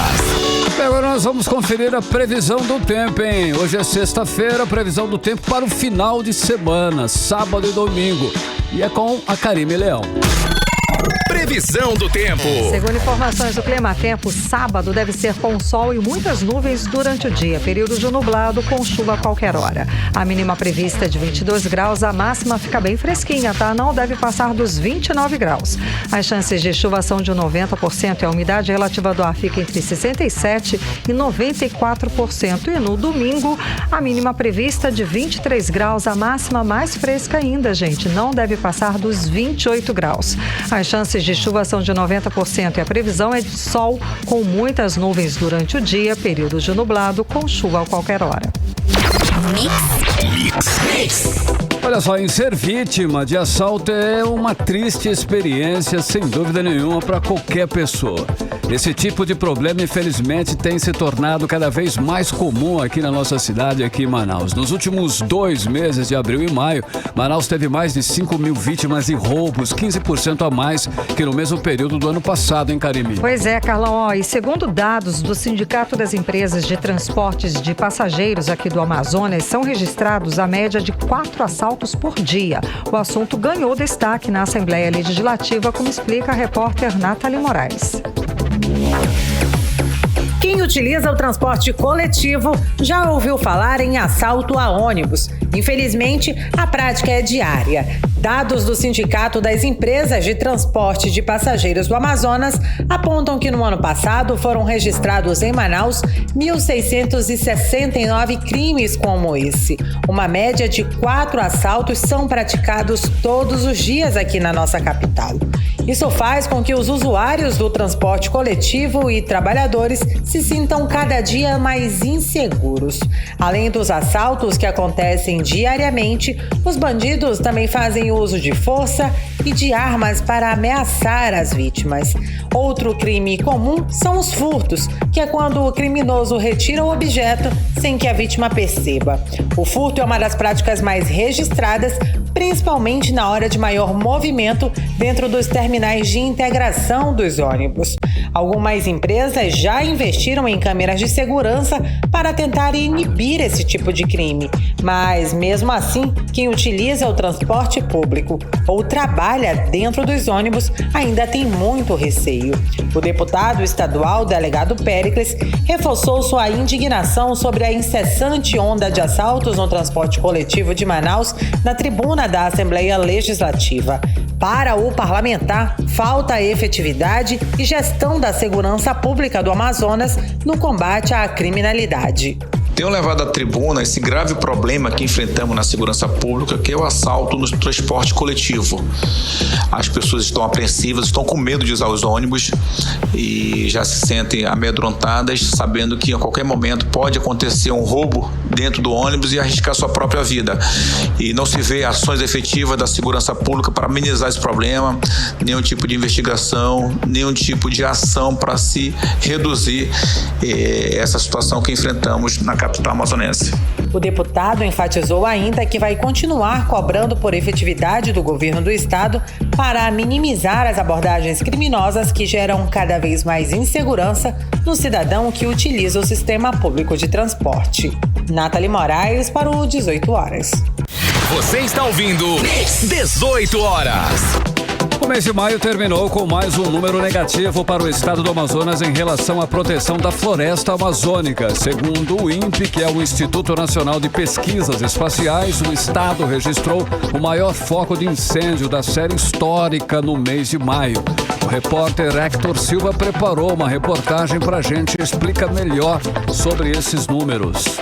Speaker 2: E agora nós vamos conferir a previsão do tempo, hein? Hoje é sexta-feira, previsão do tempo para o final de semana, sábado e domingo. E é com a Karime Leão.
Speaker 1: Previsão do tempo.
Speaker 3: Segundo informações do Clima Tempo, sábado deve ser com sol e muitas nuvens durante o dia. Período de nublado com chuva a qualquer hora. A mínima prevista é de 22 graus, a máxima fica bem fresquinha, tá? Não deve passar dos 29 graus. As chances de chuva são de 90% e a umidade relativa do ar fica entre 67% e 94%. E no domingo, a mínima prevista é de 23 graus, a máxima mais fresca ainda, gente. Não deve passar dos 28 graus. As chances de chuva são de 90% e a previsão é de sol com muitas nuvens durante o dia, períodos de nublado com chuva a qualquer hora.
Speaker 2: Olha só, em ser vítima de assalto é uma triste experiência, sem dúvida nenhuma, para qualquer pessoa. Esse tipo de problema, infelizmente, tem se tornado cada vez mais comum aqui na nossa cidade, aqui em Manaus. Nos últimos 2 meses de abril e maio, Manaus teve mais de 5 mil vítimas de roubos, 15% a mais que no mesmo período do ano passado, hein, Karime?
Speaker 3: Pois é, Carlão, e segundo dados do Sindicato das Empresas de Transportes de Passageiros aqui do Amazonas, são registrados a média de 4 assaltos por dia. O assunto ganhou destaque na Assembleia Legislativa, como explica a repórter Nathalie Moraes.
Speaker 7: Quem utiliza o transporte coletivo já ouviu falar em assalto a ônibus. Infelizmente, a prática é diária. Dados do Sindicato das Empresas de Transporte de Passageiros do Amazonas apontam que no ano passado foram registrados em Manaus 1.669 crimes como esse. Uma média de 4 assaltos são praticados todos os dias aqui na nossa capital. Isso faz com que os usuários do transporte coletivo e trabalhadores se sintam cada dia mais inseguros. Além dos assaltos que acontecem diariamente, os bandidos também fazem uso de força e de armas para ameaçar as vítimas. Outro crime comum são os furtos, que é quando o criminoso retira o objeto sem que a vítima perceba. O furto é uma das práticas mais registradas, principalmente na hora de maior movimento dentro dos terminais de integração dos ônibus. Algumas empresas já investiram em câmeras de segurança para tentar inibir esse tipo de crime, mas mesmo assim, quem utiliza o transporte público ou trabalha dentro dos ônibus ainda tem muito receio. O deputado estadual delegado Péricles reforçou sua indignação sobre a incessante onda de assaltos no transporte coletivo de Manaus na tribuna da Assembleia Legislativa. Para o parlamentar, falta efetividade e gestão da segurança pública do Amazonas no combate à criminalidade.
Speaker 8: Tenho levado à tribuna esse grave problema que enfrentamos na segurança pública, que é o assalto no transporte coletivo. As pessoas estão apreensivas, estão com medo de usar os ônibus e já se sentem amedrontadas, sabendo que a qualquer momento pode acontecer um roubo dentro do ônibus e arriscar sua própria vida. E não se vê ações efetivas da segurança pública para amenizar esse problema, nenhum tipo de investigação, nenhum tipo de ação para se reduzir essa situação que enfrentamos na capital amazonense.
Speaker 7: O deputado enfatizou ainda que vai continuar cobrando por efetividade do governo do estado para minimizar as abordagens criminosas que geram cada vez mais insegurança no cidadão que utiliza o sistema público de transporte. Nathalie Moraes para o 18 Horas.
Speaker 1: Você está ouvindo 18 Horas.
Speaker 2: O mês de maio terminou com mais um número negativo para o estado do Amazonas em relação à proteção da floresta amazônica. Segundo o INPE, que é o Instituto Nacional de Pesquisas Espaciais, o estado registrou o maior foco de incêndio da série histórica no mês de maio. O repórter Hector Silva preparou uma reportagem para a gente e explica melhor sobre esses números.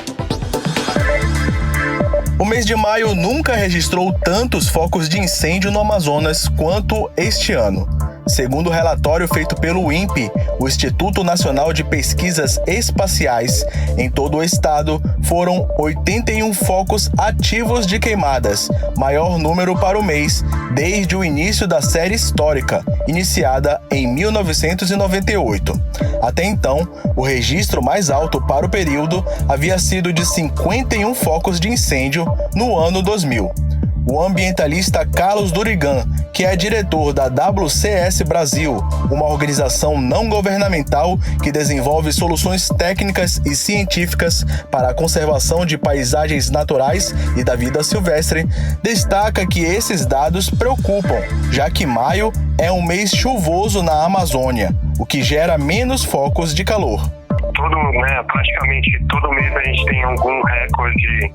Speaker 9: O mês de maio nunca registrou tantos focos de incêndio no Amazonas quanto este ano. Segundo o relatório feito pelo INPE, o Instituto Nacional de Pesquisas Espaciais, em todo o estado foram 81 focos ativos de queimadas, maior número para o mês desde o início da série histórica, iniciada em 1998. Até então, o registro mais alto para o período havia sido de 51 focos de incêndio no ano 2000. O ambientalista Carlos Durigan, que é diretor da WCS Brasil, uma organização não governamental que desenvolve soluções técnicas e científicas para a conservação de paisagens naturais e da vida silvestre, destaca que esses dados preocupam, já que maio é um mês chuvoso na Amazônia, o que gera menos focos de calor.
Speaker 10: Praticamente todo mês a gente tem algum recorde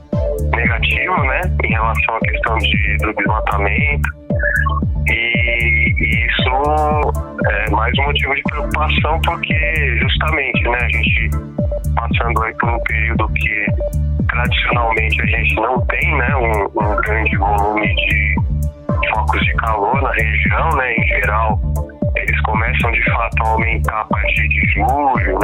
Speaker 10: negativo, em relação à questão do desmatamento, e isso é mais um motivo de preocupação, porque justamente, a gente passando aí por um período que tradicionalmente a gente não tem, um grande volume de focos de calor na região, em geral eles começam de fato a aumentar a partir de julho,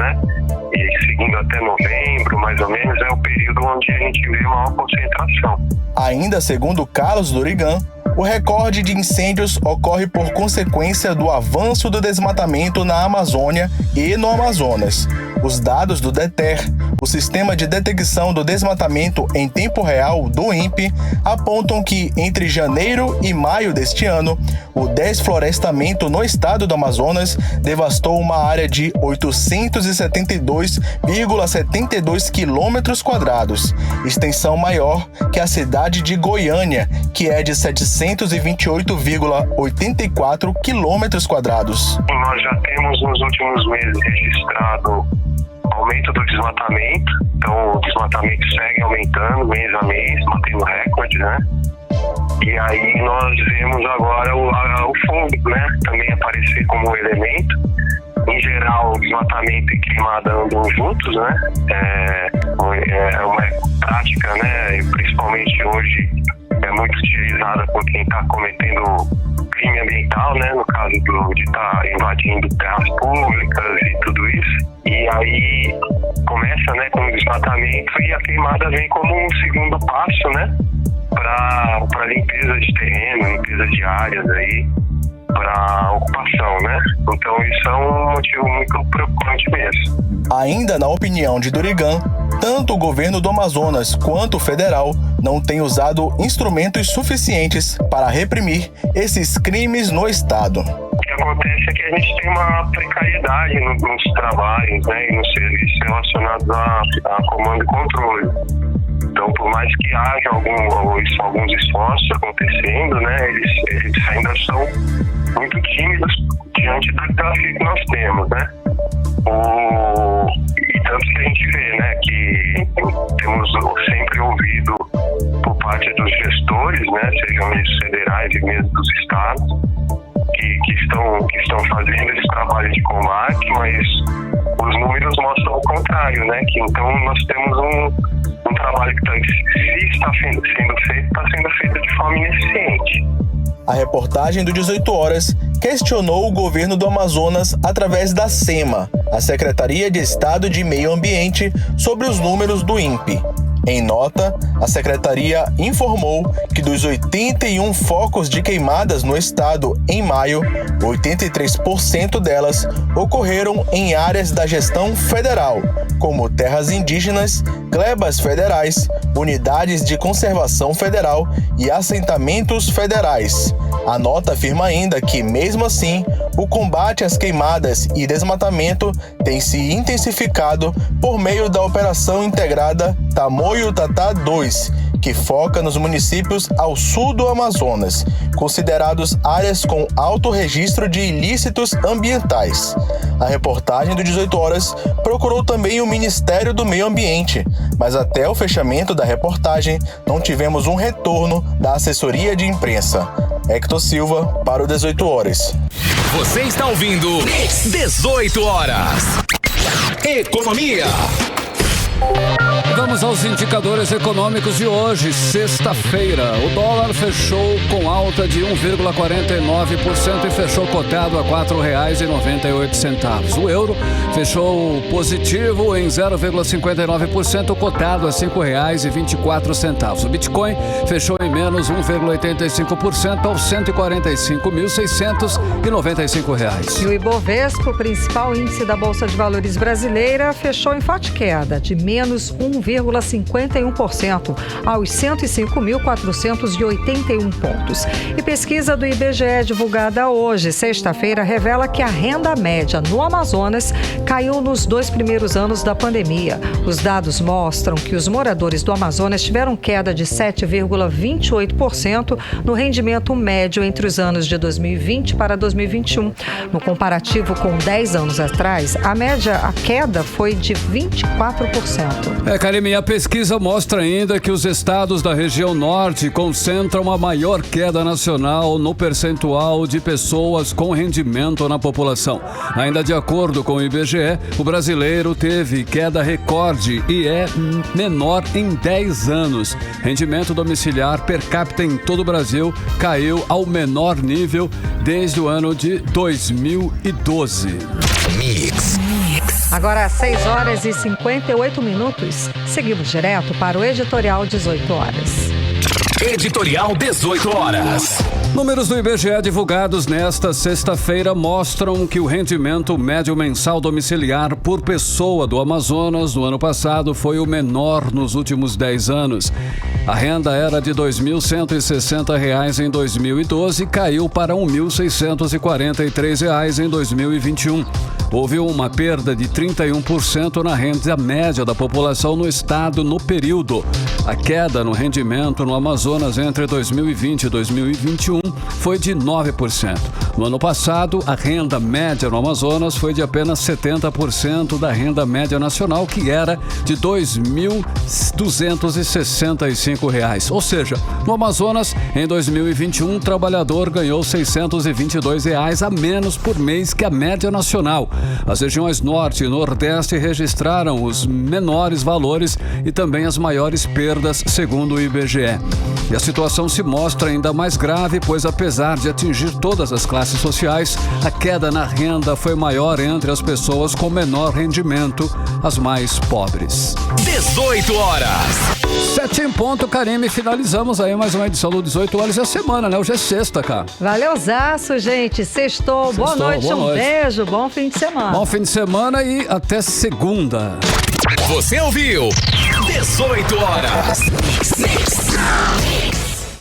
Speaker 10: e seguindo até novembro, mais ou menos, é o período onde a gente vê maior concentração.
Speaker 9: Ainda segundo Carlos Durigan, o recorde de incêndios ocorre por consequência do avanço do desmatamento na Amazônia e no Amazonas. Os dados do DETER, o Sistema de Detecção do Desmatamento em Tempo Real do INPE, apontam que entre janeiro e maio deste ano, o desflorestamento no estado do Amazonas devastou uma área de 872,72 quilômetros quadrados, extensão maior que a cidade de Goiânia, que é de 728,84 quilômetros quadrados.
Speaker 10: Nós já temos nos últimos meses registrado aumento do desmatamento, então o desmatamento segue aumentando mês a mês, mantendo recorde, E aí nós vemos agora o fogo, também aparecer como elemento. Em geral, o desmatamento e queimada andam juntos, É uma prática, principalmente hoje, é muito utilizada por quem está cometendo crime ambiental, né, no caso de estar invadindo terras públicas e tudo isso. E aí começa, né, com o desmatamento e a queimada vem como um segundo passo, né, para limpeza de terreno, limpeza de áreas aí, para ocupação, né? Então isso é um motivo muito preocupante mesmo.
Speaker 9: Ainda na opinião de Dorigan, tanto o governo do Amazonas quanto o federal não têm usado instrumentos suficientes para reprimir esses crimes no estado.
Speaker 10: O que acontece é que a gente tem uma precariedade nos trabalhos, né, e nos serviços relacionados a comando e controle. Então, por mais que haja alguns esforços acontecendo, né, eles ainda são muito tímidos diante do desafio que nós temos, né? E tanto que a gente vê, né, que temos sempre ouvido por parte dos gestores, né, sejam eles federais e mesmo dos estados, que estão fazendo esse trabalho de combate, mas os números mostram o contrário, né? Que então nós temos um trabalho que se está sendo feito, está sendo feito de forma ineficiente.
Speaker 9: A reportagem do 18 Horas questionou o governo do Amazonas através da SEMA, a Secretaria de Estado de Meio Ambiente, sobre os números do INPE. Em nota, a secretaria informou que dos 81 focos de queimadas no estado em maio, 83% delas ocorreram em áreas da gestão federal, como terras indígenas, glebas federais, unidades de conservação federal e assentamentos federais. A nota afirma ainda que, mesmo assim, o combate às queimadas e desmatamento tem se intensificado por meio da Operação Integrada Tamoio-Tatá II, que foca nos municípios ao sul do Amazonas, considerados áreas com alto registro de ilícitos ambientais. A reportagem do 18 Horas procurou também o Ministério do Meio Ambiente, mas até o fechamento da reportagem não tivemos um retorno da assessoria de imprensa. Hector Silva para o 18 Horas.
Speaker 1: Você está ouvindo 18 Horas. Economia.
Speaker 2: Vamos aos indicadores econômicos de hoje, sexta-feira. O dólar fechou com alta de 1,49% e fechou cotado a R$ 4,98. O euro fechou positivo em 0,59%, cotado a R$ 5,24. O Bitcoin fechou em menos 1,85% aos R$ 145.695.
Speaker 3: E o Ibovespa, o principal índice da Bolsa de Valores brasileira, fechou em forte queda de menos 1,51% aos 105.481 pontos. E pesquisa do IBGE divulgada hoje, sexta-feira, revela que a renda média no Amazonas caiu nos 2 primeiros anos da pandemia. Os dados mostram que os moradores do Amazonas tiveram queda de 7,28% no rendimento médio entre os anos de 2020 para 2021. No comparativo com 10 anos atrás, a queda foi de 24%.
Speaker 2: Karime, a pesquisa mostra ainda que os estados da região norte concentram a maior queda nacional no percentual de pessoas com rendimento na população. Ainda de acordo com o IBGE, o brasileiro teve queda recorde e é menor em 10 anos. Rendimento domiciliar per capita em todo o Brasil caiu ao menor nível desde o ano de 2012.
Speaker 1: Mix.
Speaker 3: Agora, 6 horas e 58 minutos. Seguimos direto para o Editorial 18 Horas.
Speaker 1: Editorial 18 Horas.
Speaker 2: Números do IBGE divulgados nesta sexta-feira mostram que o rendimento médio mensal domiciliar por pessoa do Amazonas no ano passado foi o menor nos últimos 10 anos. A renda era de R$ 2.160 em 2012 e caiu para R$ 1.643 em 2021. Houve uma perda de 31% na renda média da população no estado no período. A queda no rendimento no Amazonas entre 2020 e 2021 foi de 9%. No ano passado, a renda média no Amazonas foi de apenas 70% da renda média nacional, que era de R$ 2.265. Ou seja, no Amazonas, em 2021, o trabalhador ganhou R$ 622 a menos por mês que a média nacional. As regiões Norte e Nordeste registraram os menores valores e também as maiores perdas, segundo o IBGE. E a situação se mostra ainda mais grave, pois apesar de atingir todas as classes sociais, a queda na renda foi maior entre as pessoas com menor rendimento, as mais pobres.
Speaker 1: 18 horas.
Speaker 2: 7 em ponto, Karime. Finalizamos aí mais uma edição do 18 horas. É semana, né? Hoje é sexta, cara.
Speaker 3: Valeuzaço, gente. Sextou. Boa noite,
Speaker 2: boa noite.
Speaker 3: Beijo. Bom fim de semana.
Speaker 2: Bom fim de semana e até segunda.
Speaker 1: Você ouviu 18 horas.